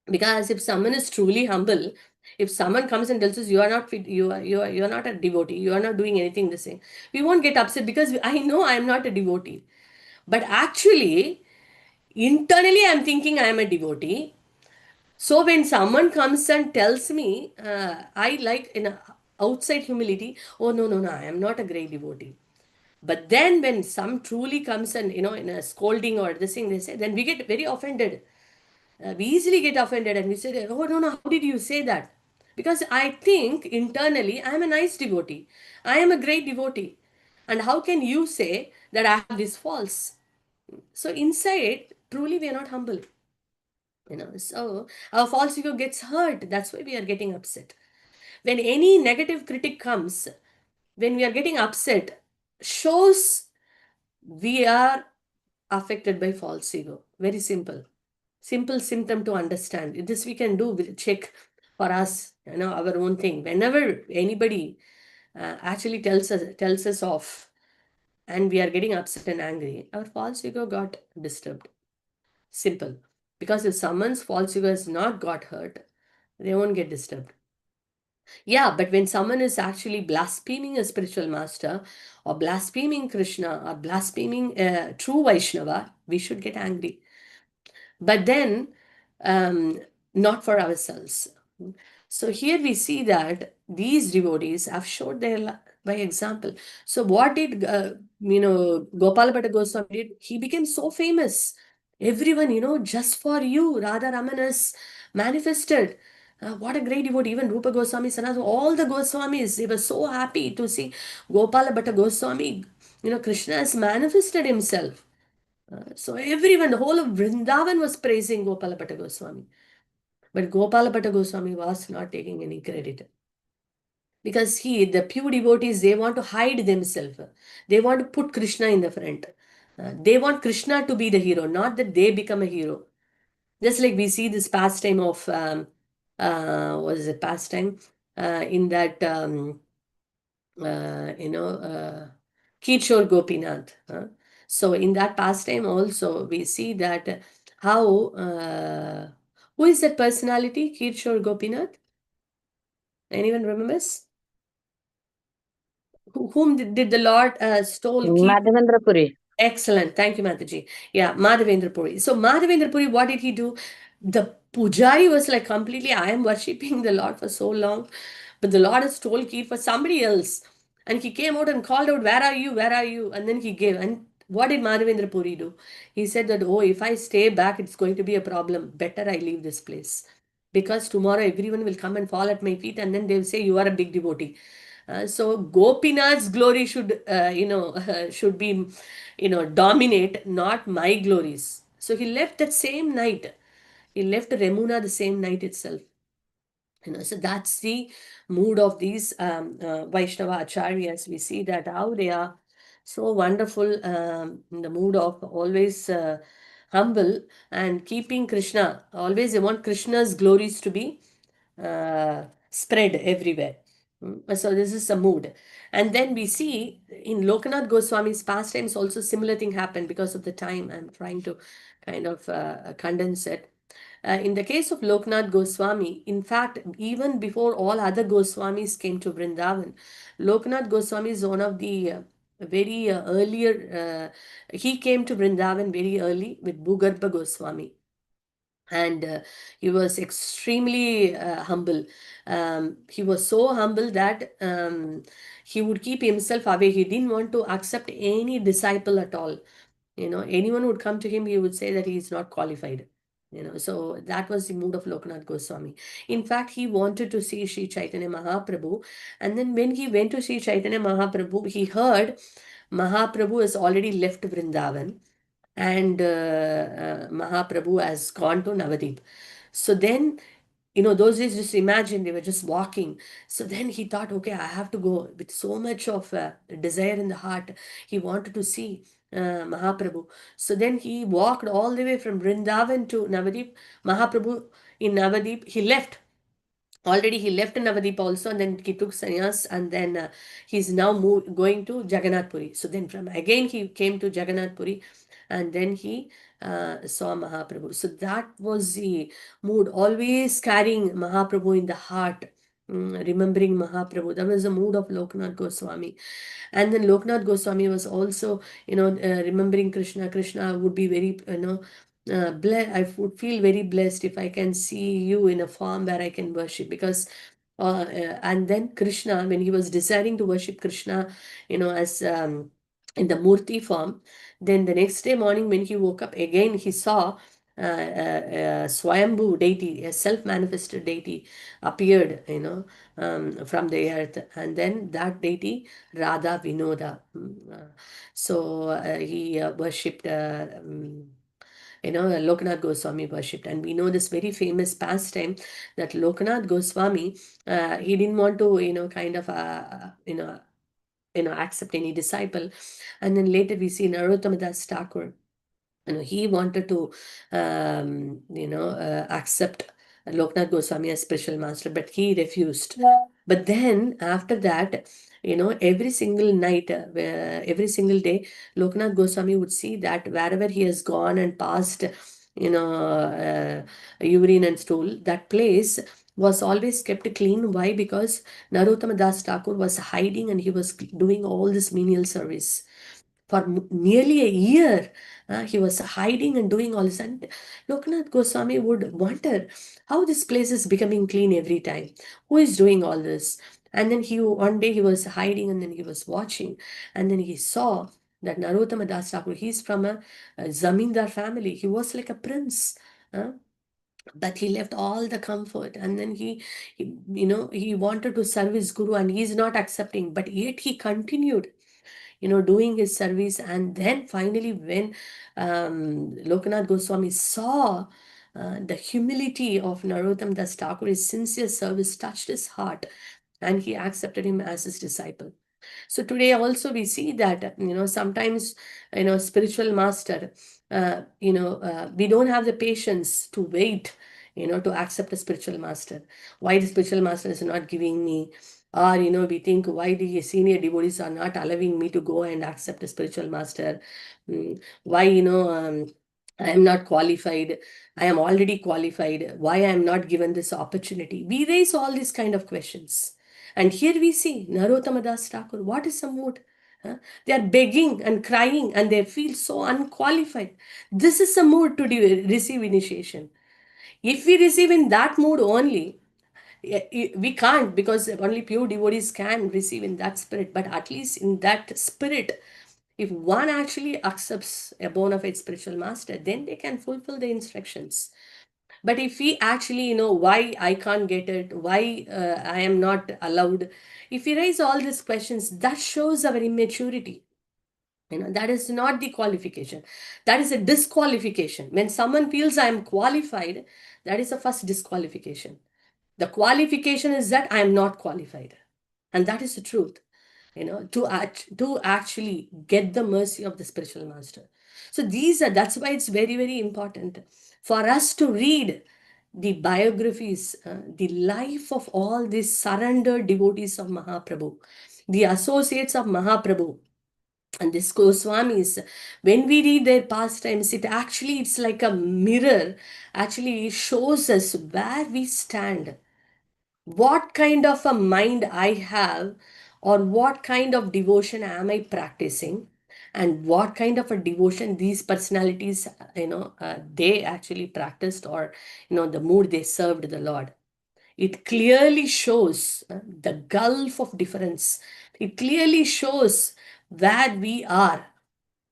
Because if someone is truly humble, if someone comes and tells us you are not fit, you are not a devotee, you are not doing anything the same, we won't get upset because I know I am not a devotee. But actually, internally I am thinking I am a devotee. So when someone comes and tells me, I like in a outside humility, oh no, I am not a great devotee. But then when some truly comes and in a scolding or this thing they say, then we get very offended. We easily get offended and we say, oh no, how did you say that? Because I think internally I am a nice devotee. I am a great devotee. And how can you say that I have this faults? So inside, truly we are not humble. So our false ego gets hurt. That's why we are getting upset. When any negative critic comes, when we are getting upset, shows we are affected by false ego. Very simple. Simple symptom to understand. This we can do with check for us, our own thing. Whenever anybody actually tells us off and we are getting upset and angry, our false ego got disturbed. Simple. Because if someone's false ego has not got hurt, they won't get disturbed. Yeah, but when someone is actually blaspheming a spiritual master or blaspheming Krishna or blaspheming true Vaishnava, we should get angry. But then not for ourselves. So here we see that these devotees have showed their by example. So what did Gopala Bhatta Goswami did? He became so famous. Everyone, just for you, Radha Ramanas manifested. What a great devotee. Even Rupa Goswami, Sanatana, all the Goswamis, they were so happy to see Gopala Bhatta Goswami. Krishna has manifested himself. So everyone, the whole of Vrindavan was praising Gopala Bhatta Goswami. But Gopala Bhatta Goswami was not taking any credit. Because the pure devotees, they want to hide themselves. They want to put Krishna in the front. They want Krishna to be the hero, not that they become a hero. Just like we see this pastime of, what is it, pastime? In that, Kishore Gopinath. So in that pastime also, we see that how, who is that personality, Kishore Gopinath? Anyone remembers? Whom did the Lord stole? Madhavendra Puri. Excellent. Thank you, Mataji. Yeah, Madhavendra Puri. So Madhavendra Puri, what did he do? The pujari was like completely, I am worshipping the Lord for so long, but the Lord has told Kir for somebody else. And he came out and called out, where are you? Where are you? And then he gave. And what did Madhavendra Puri do? He said that, oh, if I stay back, it's going to be a problem. Better I leave this place. Because tomorrow everyone will come and fall at my feet and then they'll say, you are a big devotee. So Gopinath's glory should, should be, dominate, not my glories. So he left that same night. He left Remuna the same night itself. So that's the mood of these Vaishnava acharyas. We see that how they are so wonderful in the mood of always humble and keeping Krishna. Always they want Krishna's glories to be spread everywhere. So this is a mood. And then we see in Lokanath Goswami's pastimes also similar thing happened because of the time. I'm trying to kind of condense it. In the case of Loknath Goswami, in fact, even before all other Goswamis came to Vrindavan, Loknath Goswami is one of the very earlier, he came to Vrindavan very early with Bhugarbha Goswami. And he was extremely humble. He was so humble that he would keep himself away. He didn't want to accept any disciple at all. Anyone would come to him, he would say that he is not qualified. So that was the mood of Loknath Goswami. In fact, he wanted to see Sri Chaitanya Mahaprabhu. And then when he went to see Chaitanya Mahaprabhu, he heard Mahaprabhu has already left Vrindavan, and Mahaprabhu has gone to Navadip. So then, those days, just imagine they were just walking. So then he thought, okay, I have to go. With so much of desire in the heart, he wanted to see Mahaprabhu. So then he walked all the way from Vrindavan to Navadip. Mahaprabhu in Navadip, he left. Already he left Navadip also, and then he took sannyas, and then he's now going to Jagannath Puri. So then from again he came to Jagannath Puri, and then he saw Mahaprabhu. So that was the mood, always carrying Mahaprabhu in the heart, remembering Mahaprabhu. That was the mood of Loknath Goswami. And then Loknath Goswami was also, remembering Krishna. Krishna would be very, I would feel very blessed if I can see you in a form where I can worship, because and then Krishna, when he was desiring to worship Krishna, as in the Murti form, then the next day morning when he woke up, again he saw Swayambhu deity, a self-manifested deity appeared, from the earth, and then that deity, Radha Vinoda. So he worshipped. Loknath Goswami worshipped. And we know this very famous pastime that Loknath Goswami, he didn't want to, kind of, accept any disciple. And then later we see Narottama Das Thakur, he wanted to, accept Loknath Goswami as spiritual master, but he refused. But then after that, every single night, every single day, Loknath Goswami would see that wherever he has gone and passed, urine and stool, that place was always kept clean. Why? Because Narottama Das Thakur was hiding, and he was doing all this menial service. For nearly a year, he was hiding and doing all this. And Loknath Goswami would wonder how this place is becoming clean every time. Who is doing all this? And then one day he was hiding, and then he was watching, and then he saw that Narottama Das Thakur, he's from a zamindar family. He was like a prince. But he left all the comfort, and then he wanted to serve his guru, and he's not accepting, but yet he continued doing his service. And then finally, when Loknath Goswami saw the humility of Narottam Das Thakur, his sincere service touched his heart, and he accepted him as his disciple. So today also we see that, sometimes, spiritual master, we don't have the patience to wait, to accept a spiritual master. Why the spiritual master is not giving me? Or, we think, why the senior devotees are not allowing me to go and accept a spiritual master? Why, I am not qualified. I am already qualified. Why I am not given this opportunity? We raise all these kind of questions. And here we see Narottama Das Thakur. What is the mood? They are begging and crying, and they feel so unqualified. This is the mood to receive initiation. If we receive in that mood only, we can't, because only pure devotees can receive in that spirit. But at least in that spirit, if one actually accepts a bona fide spiritual master, then they can fulfill the instructions. But if we actually, why I can't get it, why I am not allowed, if we raise all these questions, that shows our immaturity. That is not the qualification. That is a disqualification. When someone feels I am qualified, that is the first disqualification. The qualification is that I am not qualified. And that is the truth, to actually get the mercy of the spiritual master. So that's why it's very, very important for us to read the biographies, the life of all these surrendered devotees of Mahaprabhu, the associates of Mahaprabhu. And this Goswamis, when we read their pastimes, it's like a mirror, actually shows us where we stand, what kind of a mind I have, or what kind of devotion am I practicing, and what kind of a devotion these personalities, they actually practiced, or, the mood they served the Lord. It clearly shows the gulf of difference. It clearly shows where we are.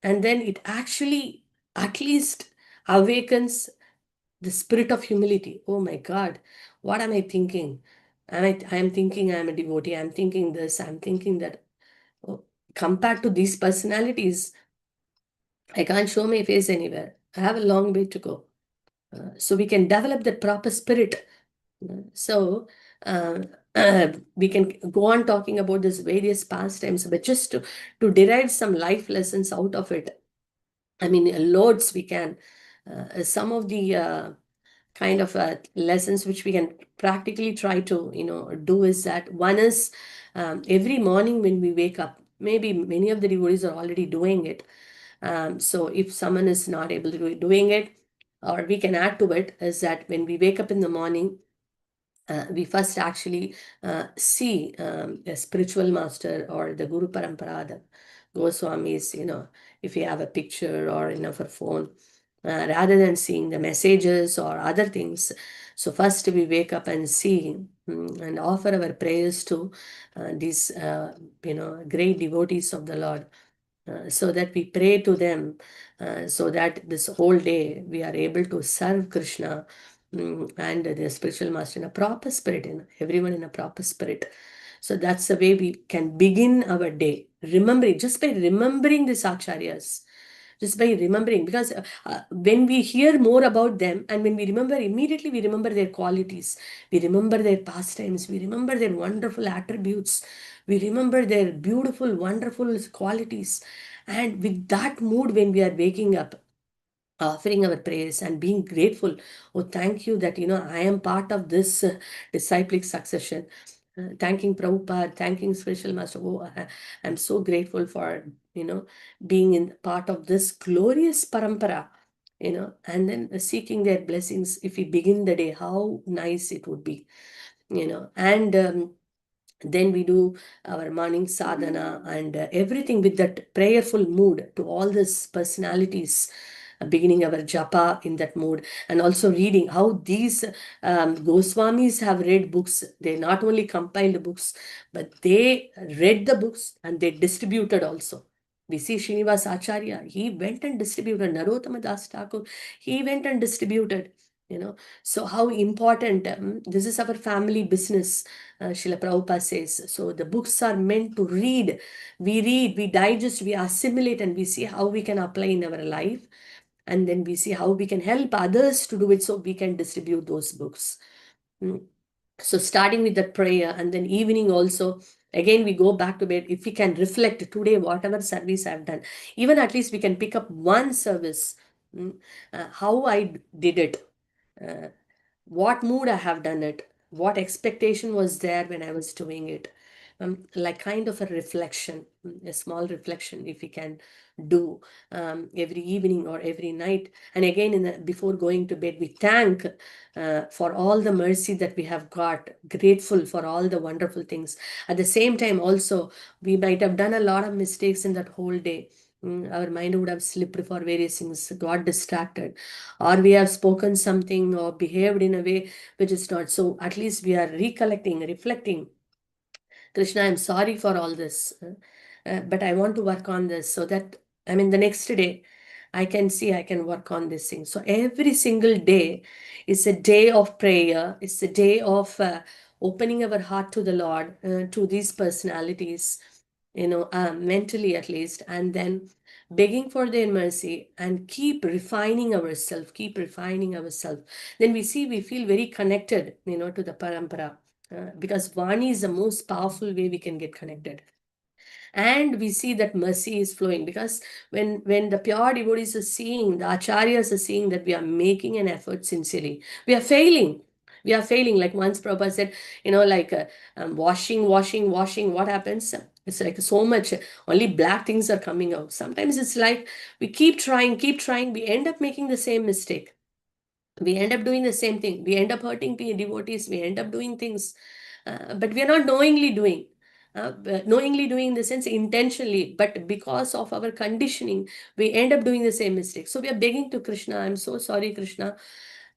And then it actually at least awakens the spirit of humility. Oh my God, what am I thinking? I am thinking I am a devotee. I'm thinking this, I'm thinking that. Oh, compared to these personalities, I can't show my face anywhere. I have a long way to go. So we can develop that proper spirit. So uh, we can go on talking about this various pastimes, but just to derive some life lessons out of it. I mean, loads we can. Some of the kind of lessons which we can practically try to do is that one is, every morning when we wake up, maybe many of the devotees are already doing it. So if someone is not able to doing it, or we can add to it, is that when we wake up in the morning, we first actually see a spiritual master or the Guru Parampara, the Goswamis, if you have a picture or of a phone, rather than seeing the messages or other things. So first we wake up and see and offer our prayers to these, great devotees of the Lord. So that we pray to them, so that this whole day we are able to serve Krishna and the spiritual master in a proper spirit, everyone in a proper spirit. So that's the way we can begin our day, remembering, just by remembering these acharyas, just by remembering, because when we hear more about them and when we remember, immediately we remember their qualities, we remember their pastimes, we remember their wonderful attributes, we remember their beautiful, wonderful qualities. And with that mood, when we are waking up, offering our prayers and being grateful, oh, thank you that, I am part of this disciplic succession. Thanking Prabhupada, thanking Spiritual Master. Oh, I'm so grateful for, being in part of this glorious parampara, and then seeking their blessings. If we begin the day, how nice it would be, and then we do our morning sadhana and everything with that prayerful mood to all these personalities, beginning our japa in that mood, and also reading how these Goswamis have read books. They not only compiled books, but they read the books and they distributed also. We see Srinivas Acharya, he went and distributed. Narottama Das Thakur, he went and distributed. So how important, this is our family business, Srila Prabhupada says. So the books are meant to read, we digest, we assimilate, and we see how we can apply in our life. And then we see how we can help others to do it, so we can distribute those books. So starting with that prayer, and then evening also, again we go back to bed. If we can reflect today, whatever service I've done, even at least we can pick up one service, how I did it, what mood I have done it, what expectation was there when I was doing it. Like kind of a reflection, a small reflection, if we can do every evening or every night. And again, before going to bed, we thank for all the mercy that we have got, grateful for all the wonderful things. At the same time, also, we might have done a lot of mistakes in that whole day. Our mind would have slipped for various things, got distracted, or we have spoken something or behaved in a way which is not. So at least we are recollecting, reflecting. Krishna, I'm sorry for all this, but I want to work on this, so that, the next day, I can see I can work on this thing. So every single day is a day of prayer. It's a day of opening our heart to the Lord, to these personalities, mentally at least, and then begging for their mercy and keep refining ourselves, Then we feel very connected, to the parampara. Because Vani is the most powerful way we can get connected. And we see that mercy is flowing, because when the pure devotees are seeing, the acharyas are seeing that we are making an effort sincerely, we are failing. Like once Prabhupada said, washing, what happens? It's like so much, only black things are coming out. Sometimes it's like we keep trying, we end up making the same mistake. We end up doing the same thing. We end up hurting devotees. We end up doing things, but we are not knowingly doing. Knowingly doing in the sense intentionally, but because of our conditioning, we end up doing the same mistake. So we are begging to Krishna, I'm so sorry, Krishna.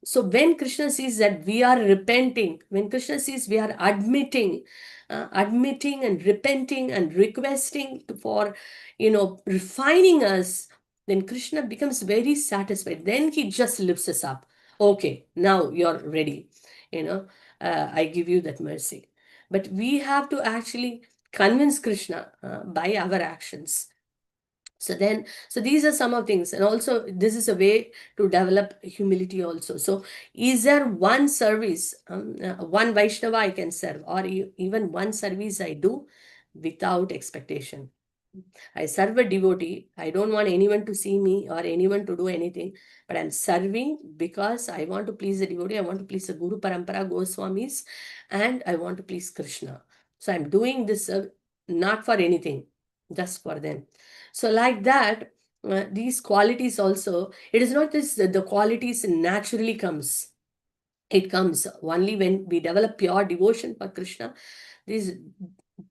So when Krishna sees that we are repenting, when Krishna sees we are admitting and repenting and requesting for, refining us, then Krishna becomes very satisfied. Then he just lifts us up. Okay, now you're ready. I give you that mercy. But we have to actually convince Krishna by our actions. So these are some of things. And also, this is a way to develop humility also. So is there one service, one Vaishnava I can serve, or even one service I do without expectation? I serve a devotee. I don't want anyone to see me or anyone to do anything, but I'm serving because I want to please the devotee. I want to please the Guru Parampara Goswamis, and I want to please Krishna. So I'm doing this not for anything, just for them. So like that, these qualities also, it is not this, the qualities naturally comes. It comes only when we develop pure devotion for Krishna. These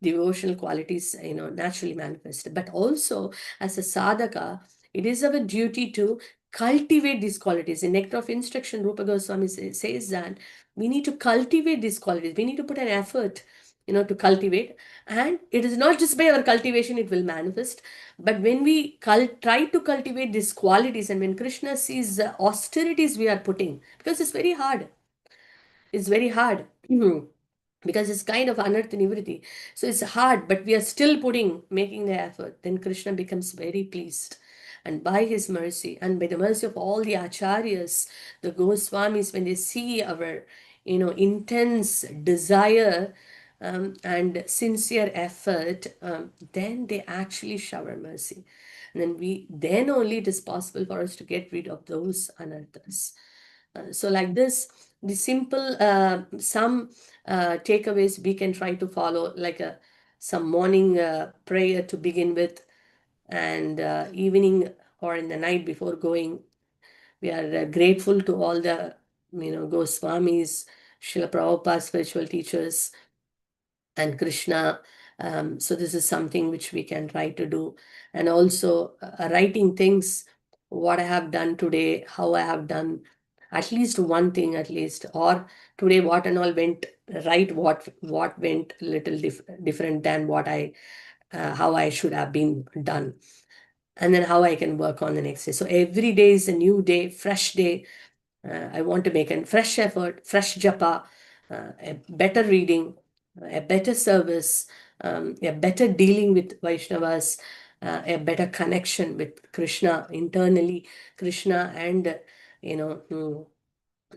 devotional qualities, naturally manifest. But also, as a sadhaka, it is our duty to cultivate these qualities. In Nectar of Instruction, Rupa Goswami says that we need to cultivate these qualities. We need to put an effort, to cultivate. And it is not just by our cultivation it will manifest, but when we try to cultivate these qualities, and when Krishna sees the austerities we are putting, because it's very hard. It's very hard. Because it's kind of anartha nivriti. So it's hard, but we are still making the effort. Then Krishna becomes very pleased. And by his mercy, and by the mercy of all the acharyas, the Goswamis, when they see our, intense desire and sincere effort, then they actually shower mercy. And then only it is possible for us to get rid of those anarthas. So like this, the simple, some takeaways we can try to follow, like some morning prayer to begin with, and evening or in the night before going. We are grateful to all the, Goswamis, Srila Prabhupada spiritual teachers, and Krishna. So this is something which we can try to do. And also writing things, what I have done today, how I have done at least one thing at least, or today what and all went right, what went little different than what how I should have been done, and then how I can work on the next day. So every day is a new day, fresh day. I want to make a fresh effort, fresh japa, a better reading, a better service, a better dealing with Vaishnavas, a better connection with Krishna internally, Krishna and,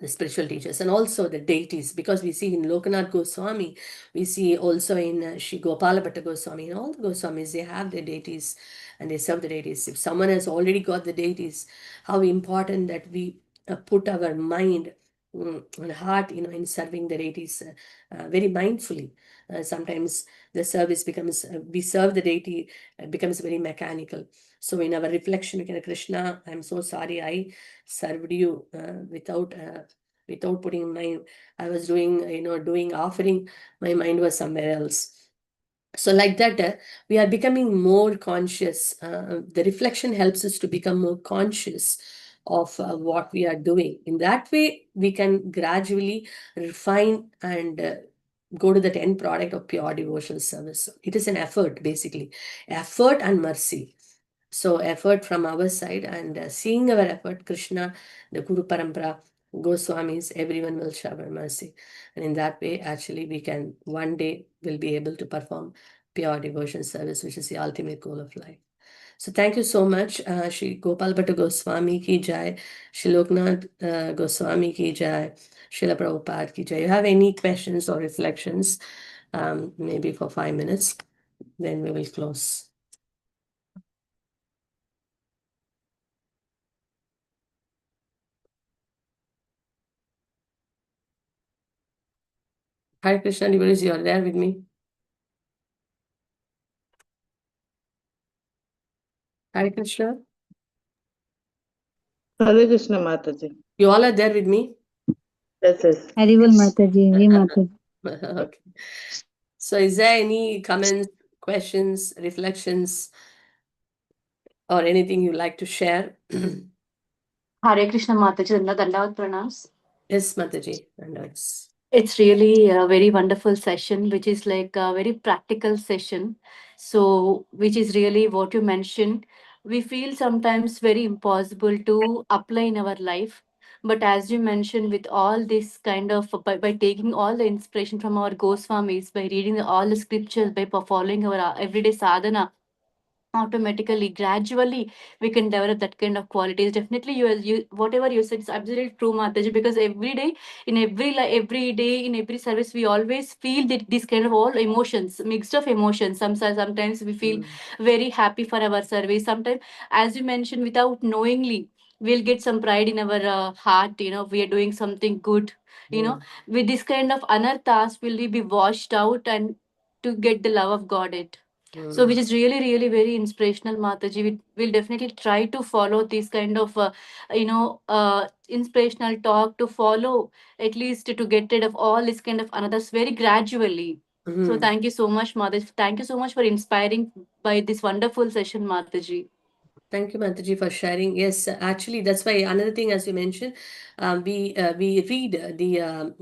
the spiritual teachers, and also the deities, because we see in Lokanath Goswami, we see also in Shri Gopala Bhatta Goswami, and all the Goswamis, they have their deities and they serve the deities. If someone has already got the deities, how important that we put our mind and heart, in serving the deities very mindfully. Sometimes the service becomes, we serve the deity, becomes very mechanical. So in our reflection, we can, Krishna, I'm so sorry, I served you without putting mind. I was doing offering, my mind was somewhere else. So like that, we are becoming more conscious. The reflection helps us to become more conscious of what we are doing. In that way, we can gradually refine and go to that end product of pure devotional service. It is an effort, basically, effort and mercy. So effort from our side, and seeing our effort, Krishna, the Guru Parampara, Goswamis, everyone will shower mercy. And in that way, actually, we can one day will be able to perform pure devotion service, which is the ultimate goal of life. So thank you so much. Shri Gopal Bhatta Goswami ki jai, Shri Loknath Goswami ki jai, Srila Prabhupada ki jai. You have any questions or reflections, maybe for 5 minutes, then we will close. Hare Krishna, devotees, you are there with me? Hare Krishna. Hare Krishna Mataji. You all are there with me? Yes, yes. Haribol Mataji, Ji Mataji. Okay. So is there any comments, questions, reflections, or anything you'd like to share? Hare Krishna Mataji, Dandavat Pranams. Yes, Mataji. And It's really a very wonderful session, which is like a very practical session. So, which is really what you mentioned. We feel sometimes very impossible to apply in our life. But as you mentioned, with all this kind of, by taking all the inspiration from our Goswamis, by reading all the scriptures, by following our everyday sadhana, automatically gradually we can develop that kind of qualities. Definitely you whatever you said is absolutely true, Mataji, because every day in every day in every service we always feel that this kind of all emotions, mixed of emotions. Sometimes we feel very happy for our service. Sometimes, as you mentioned, without knowingly we'll get some pride in our heart, we are doing something good, with this kind of anarthas will we be washed out and to get the love of God it. So, which is really, really very inspirational, Mataji. We will definitely try to follow this kind of, inspirational talk, to follow at least to get rid of all this kind of others very gradually. So, thank you so much, Mataji. Thank you so much for inspiring by this wonderful session, Mataji. Thank you, Mataji, for sharing. Yes, actually, that's why another thing, as you mentioned, we read the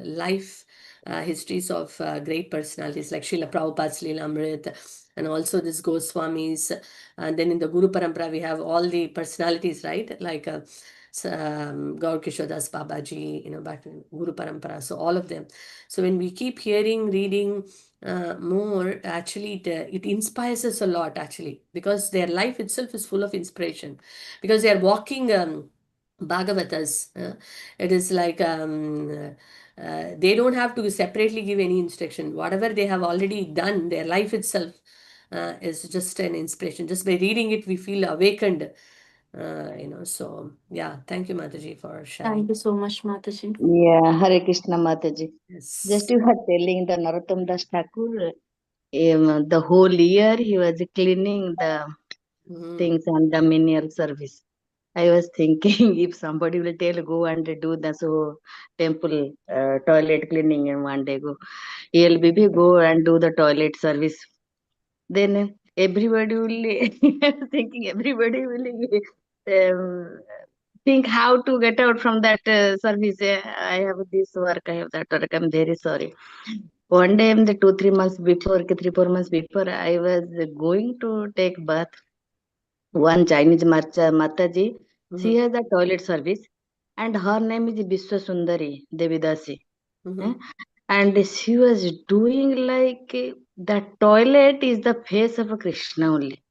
life histories of great personalities like Srila Prabhupada's Leelamrit, and also this Goswamis. And then in the Guru Parampara, we have all the personalities, right? Like Gaur Kishodas Babaji, back in Guru Parampara. So all of them. So when we keep hearing, reading more, actually it inspires us a lot, actually, because their life itself is full of inspiration, because they are walking Bhagavatas. It is like they don't have to separately give any instruction. Whatever they have already done, their life itself is just an inspiration. Just by reading it, we feel awakened. So yeah, thank you, Mataji, for sharing. Thank you so much, Mataji. Yeah, Hare Krishna Mataji. Yes. Just you were telling the Narottam Das Thakur, the whole year he was cleaning the things on the menial service. I was thinking if somebody will tell go and do the temple toilet cleaning in one day, he'll be go and do the toilet service. Then everybody will thinking everybody will think how to get out from that service. I have this work, I have that work. I'm very sorry. One day, the 2-3 months before, 3-4 months before, I was going to take bath. One Chinese Mataji, she has a toilet service, and her name is Biswa Sundari Devidasi. And she was doing like the toilet is the face of a Krishna only.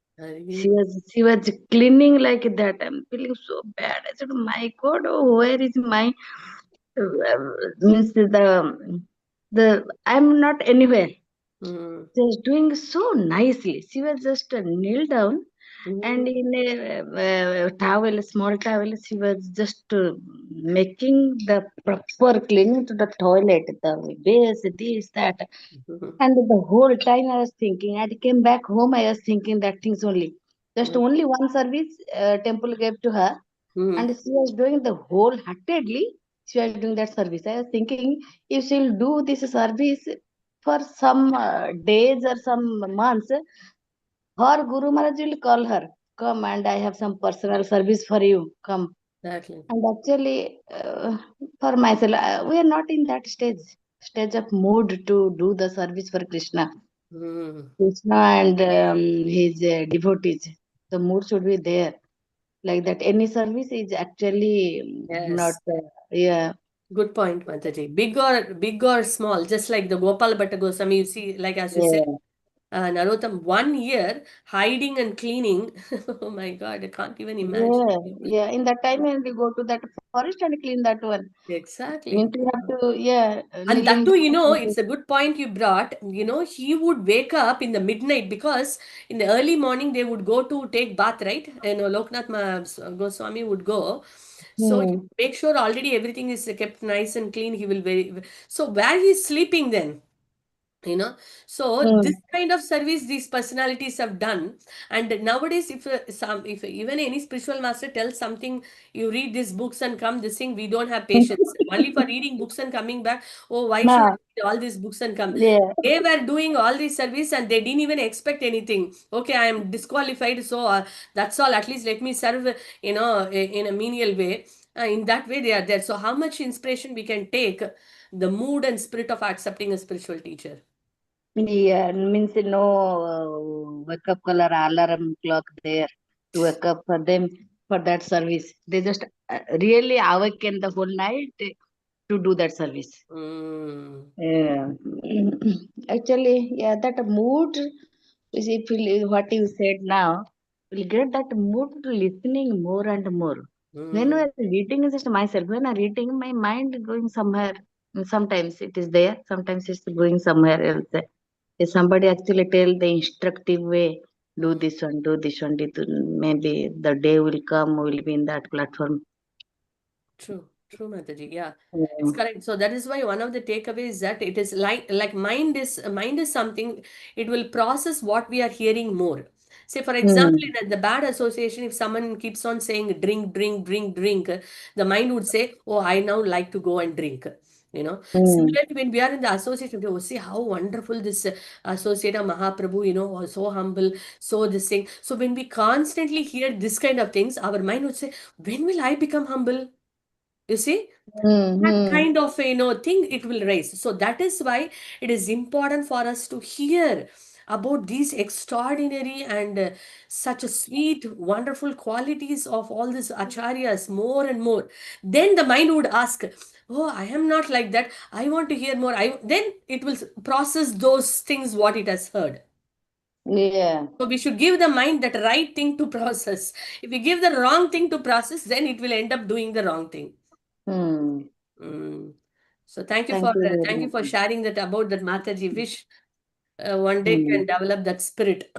She was cleaning like that. I'm feeling so bad. I said, my God, where is my means the I'm not anywhere. She was doing so nicely. She was just kneel down and in a towel, small towel, she was just making the proper cleaning to the toilet, the base, this, that. And the whole time I was thinking, I came back home, I was thinking that things only. Just only one service temple gave to her, and she was doing the wholeheartedly. She was doing that service. I was thinking if she'll do this service for some days or some months, her Guru Maharaj will call her, come and I have some personal service for you, come. Exactly. And actually, for myself, we are not in that stage of mood to do the service for Krishna. Krishna and his devotees. The mood should be there. Like that, any service is actually not, yeah. Good point, Mataji. Big or small, just like the Gopal Bhatta Goswami, you see, like as you said, Narottam, 1 year hiding and cleaning. Oh my God, I can't even imagine. Yeah. In that time, when we go to that forest and clean that one. Exactly. Means we have to, And that kneeling too, down. it's a good point you brought. He would wake up in the midnight, because in the early morning they would go to take bath, right? Loknath Goswami would go. So he would make sure already everything is kept nice and clean. He will so where he's sleeping then? you know. So this kind of service these personalities have done. And nowadays, if even any spiritual master tells something, you read these books and come this thing, we don't have patience only for reading books and coming back. Oh, why should I No, read all these books and come? yeah. They were doing all this service and they didn't even expect anything. Okay, I am disqualified, so that's all. At least let me serve, in a menial way. In that way, they are there. So how much inspiration we can take the mood and spirit of accepting a spiritual teacher. Yeah, means no wake up color alarm clock there to wake up for them for that service. They just really awaken the whole night to do that service. Mm. Yeah. Actually, yeah, that mood is if what you said now, will get that mood to listening more and more. When I Mm. reading is just myself, when I reading, my mind going somewhere. Sometimes it is there, sometimes it's going somewhere else. If somebody actually tell the instructive way, do this one, do this one, maybe the day will come, will be in that platform. True, true, Mataji. Yeah, it's Mm. correct. So that is why one of the takeaways is that it is like mind is something, it will process what we are hearing more. Say, for example, Mm. in the bad association, if someone keeps on saying drink, drink, drink, drink, the mind would say, "Oh, I now like to go and drink." You know, Mm. similarly, when we are in the association, we will see how wonderful this associate of Mahaprabhu, was so humble, so this thing. So when we constantly hear this kind of things, our mind would say, "When will I become humble?" You see, that Mm. kind of thing it will raise. So that is why it is important for us to hear about these extraordinary and such a sweet, wonderful qualities of all these acharyas more and more. Then the mind would ask, "Oh, I am not like that. I want to hear more." Then it will process those things what it has heard. Yeah. So we should give the mind that right thing to process. If we give the wrong thing to process, then it will end up doing the wrong thing. Mm. Mm. So thank you Thank for you very thank you for much. sharing that about that, Mataji. Wish one day Mm. can develop that spirit.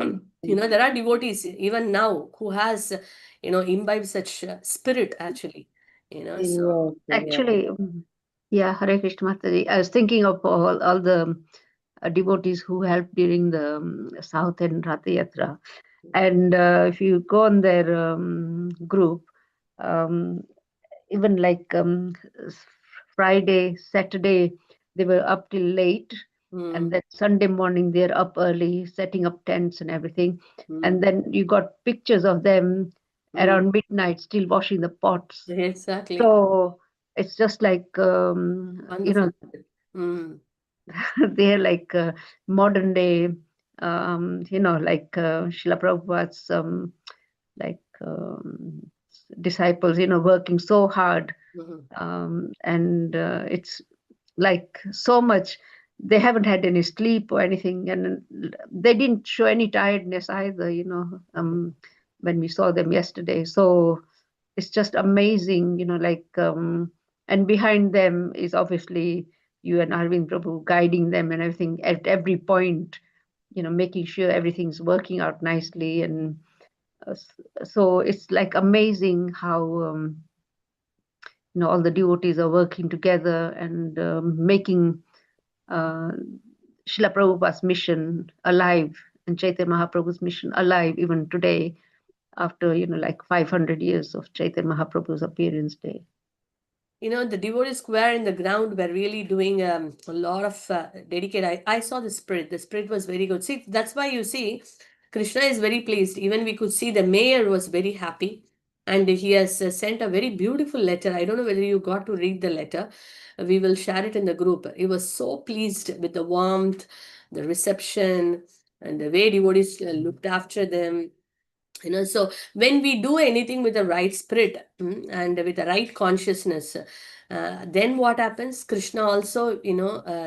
There are devotees even now who has imbibed such spirit actually. So Yes, yeah. Actually, yeah, Hare Krishna Mataji. I was thinking of all the devotees who helped during the South and Ratha Yatra. And if you go on their group, um, even like Friday, Saturday, they were up till late. And then Sunday morning, they're up early, setting up tents and everything. And then you got pictures of them around midnight, still washing the pots. exactly. So it's just like, Wonderful. Mm. they're like modern day, like Srila Prabhupada's like disciples, working so hard. And it's like so much. They haven't had any sleep or anything, and they didn't show any tiredness either, when we saw them yesterday. So it's just amazing, and behind them is obviously you and Arvind Prabhu guiding them and everything at every point, making sure everything's working out nicely. And so it's like amazing how all the devotees are working together and making uh, Srila Prabhupada's mission alive and Chaitanya Mahaprabhu's mission alive even today, after like 500 years of Chaitanya Mahaprabhu's appearance day. The devotee square in the ground were really doing a lot of dedicated. I saw the spirit. The spirit was very good. See, that's why you see, Krishna is very pleased. Even we could see the mayor was very happy. And he has sent a very beautiful letter. I don't know whether you got to read the letter. We will share it in the group. He was so pleased with the warmth, the reception, and the way devotees looked after them. So when we do anything with the right spirit, and with the right consciousness, then what happens? Krishna also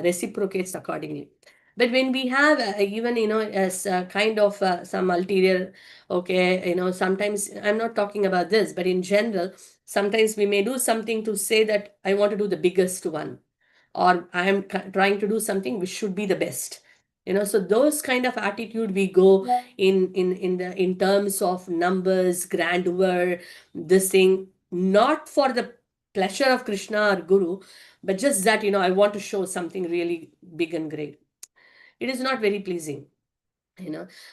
reciprocates accordingly. But when we have even as kind of some ulterior, okay, sometimes I'm not talking about this, but in general, sometimes we may do something to say that I want to do the biggest one, or I am trying to do something which should be the best. So those kind of attitude we go in terms of numbers, grandeur, this thing, not for the pleasure of Krishna or Guru, but just that I want to show something really big and great. it is not very pleasing.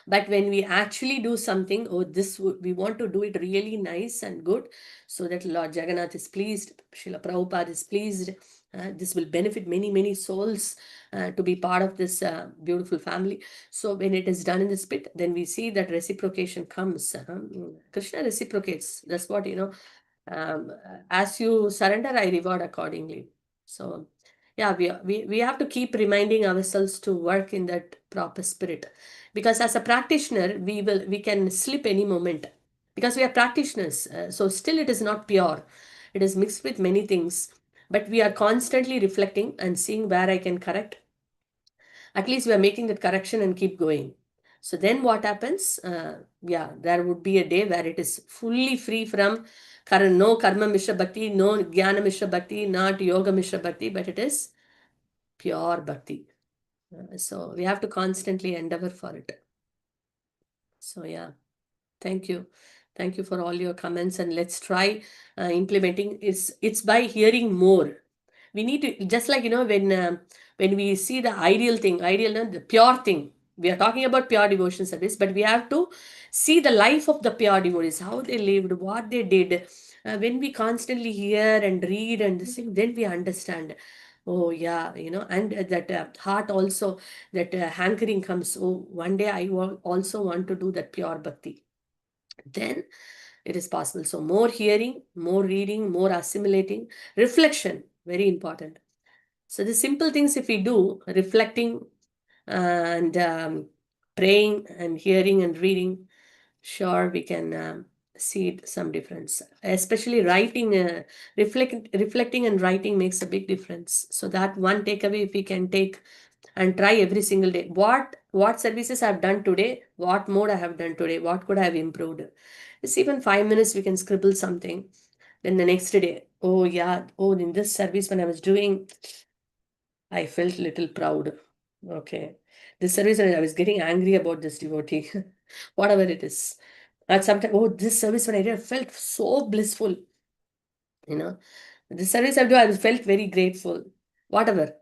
But when we actually do something, we want to do it really nice and good, so that Lord Jagannath is pleased, Srila Prabhupada is pleased. This will benefit many souls to be part of this beautiful family. So when it is done in the spirit, then we see that reciprocation comes. Krishna reciprocates. That's what, as you surrender, I reward accordingly. So yeah, we have to keep reminding ourselves to work in that proper spirit, because as a practitioner we can slip any moment, because we are practitioners. So still it is not pure, it is mixed with many things, but we are constantly reflecting and seeing where I can correct. At least we are making that correction and keep going. So then what happens? Yeah, there would be a day where it is fully free from no karma mishra bhakti, no jnana mishra bhakti, not yoga mishra bhakti, but it is pure bhakti. So we have to constantly endeavor for it. So yeah, thank you. Thank you for all your comments, and let's try implementing. It's by hearing more. We need to, just like, when we see the ideal thing, the pure thing, we are talking about pure devotion service, but we have to see the life of the pure devotees, how they lived, what they did. When we constantly hear and read and this thing, then we understand. Oh yeah, and that heart also, that hankering comes. Oh, one day I also want to do that pure bhakti. Then it is possible. So more hearing, more reading, more assimilating, reflection, very important. So the simple things, if we do, reflecting and praying and hearing and reading, sure we can see some difference. Especially writing, reflecting and writing makes a big difference. So that one takeaway, if we can take and try every single day, what services I've done today, what more I have done today, what could I have improved. It's even 5 minutes we can scribble something. Then the next day, oh yeah, in this service when I was doing, I felt little proud. Okay. This service, when I was getting angry about this devotee, whatever it is. And sometimes, this service when I did, I felt so blissful. This service I felt very grateful. Whatever.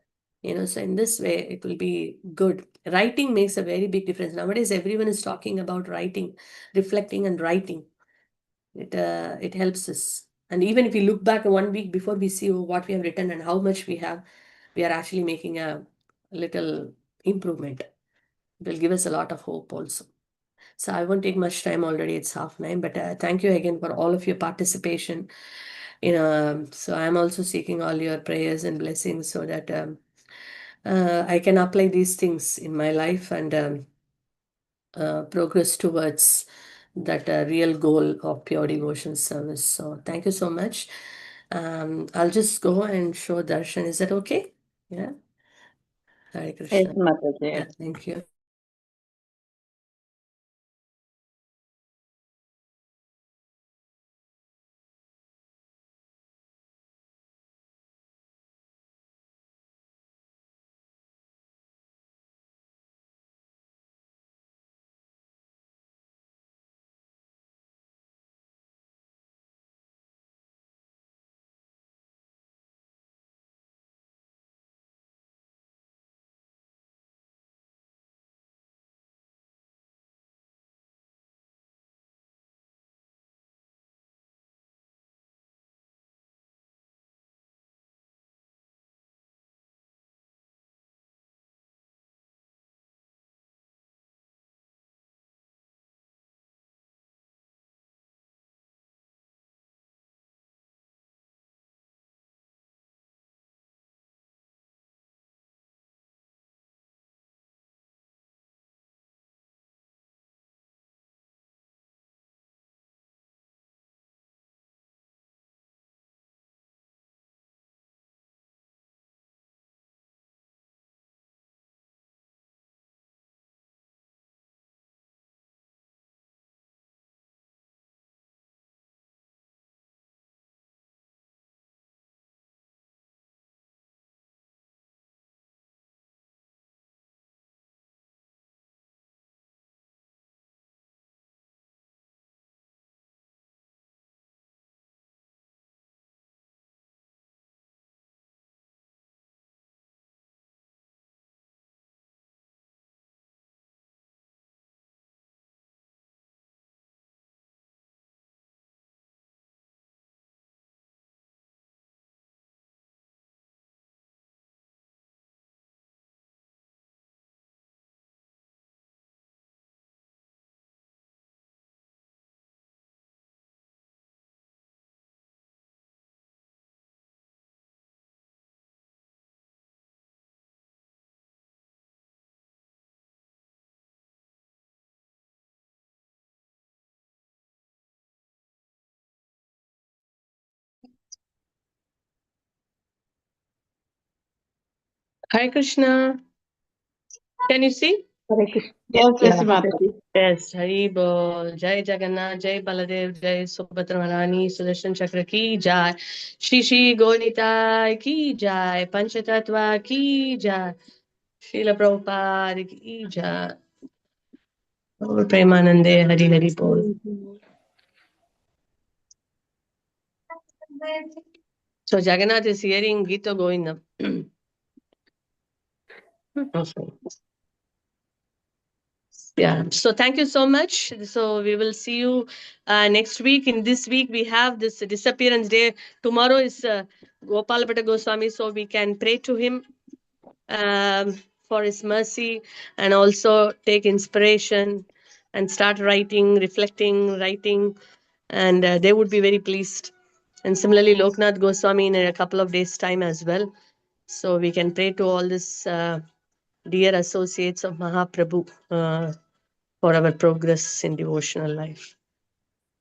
So in this way, it will be good. Writing makes a very big difference. Nowadays, everyone is talking about writing, reflecting and writing. It helps us. And even if we look back 1 week before, we see what we have written and how much we are actually making a little improvement. It will give us a lot of hope also. So I won't take much time already. It's 9:30, but thank you again for all of your participation. So I'm also seeking all your prayers and blessings so that I can apply these things in my life and progress towards that real goal of pure devotion service. So thank you so much. I'll just go and show darshan. Is that okay? Yeah. Hare Krishna. Yes, Mataji. Yeah, thank you. Hare Krishna. Can you see? Hare Krishna. Yes, yes, Yeah, Mataji. Yes, Hari Bol. Jai Jagannath, Jai Baladev, Jai Subhadra Maharani, Sudarshan Chakra ki Jai. Shri Shri Gaurnitai ki Jai. Panchatattva ki Jai. Srila Prabhupada ki Jai. Gaur Premanande, Hari Hari Bol. So Jagannath is hearing Gita Govindam. Okay. Yeah, so thank you so much. So we will see you next week. In this week, we have this disappearance day. Tomorrow is Gopalapata Goswami, so we can pray to him for his mercy and also take inspiration and start writing, reflecting, writing, and they would be very pleased. And similarly, Loknath Goswami in a couple of days' time as well. So we can pray to all this dear associates of Mahaprabhu for our progress in devotional life.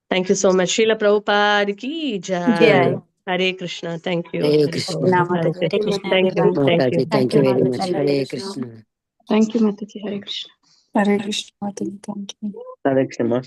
Thank you so much. Srila Prabhupada ki jai. Jai. Hare Krishna. Thank you. Hare Hare Krishna. Bol. Namaste. Hare Hare Krishna. Krishna, Thank you. everyone. Thank you. Mataji, thank you very much. Mataji. Hare Krishna. Thank you, Mataji. Hare Krishna. Hare Krishna, Mataji. Thank you. Hare Krishna.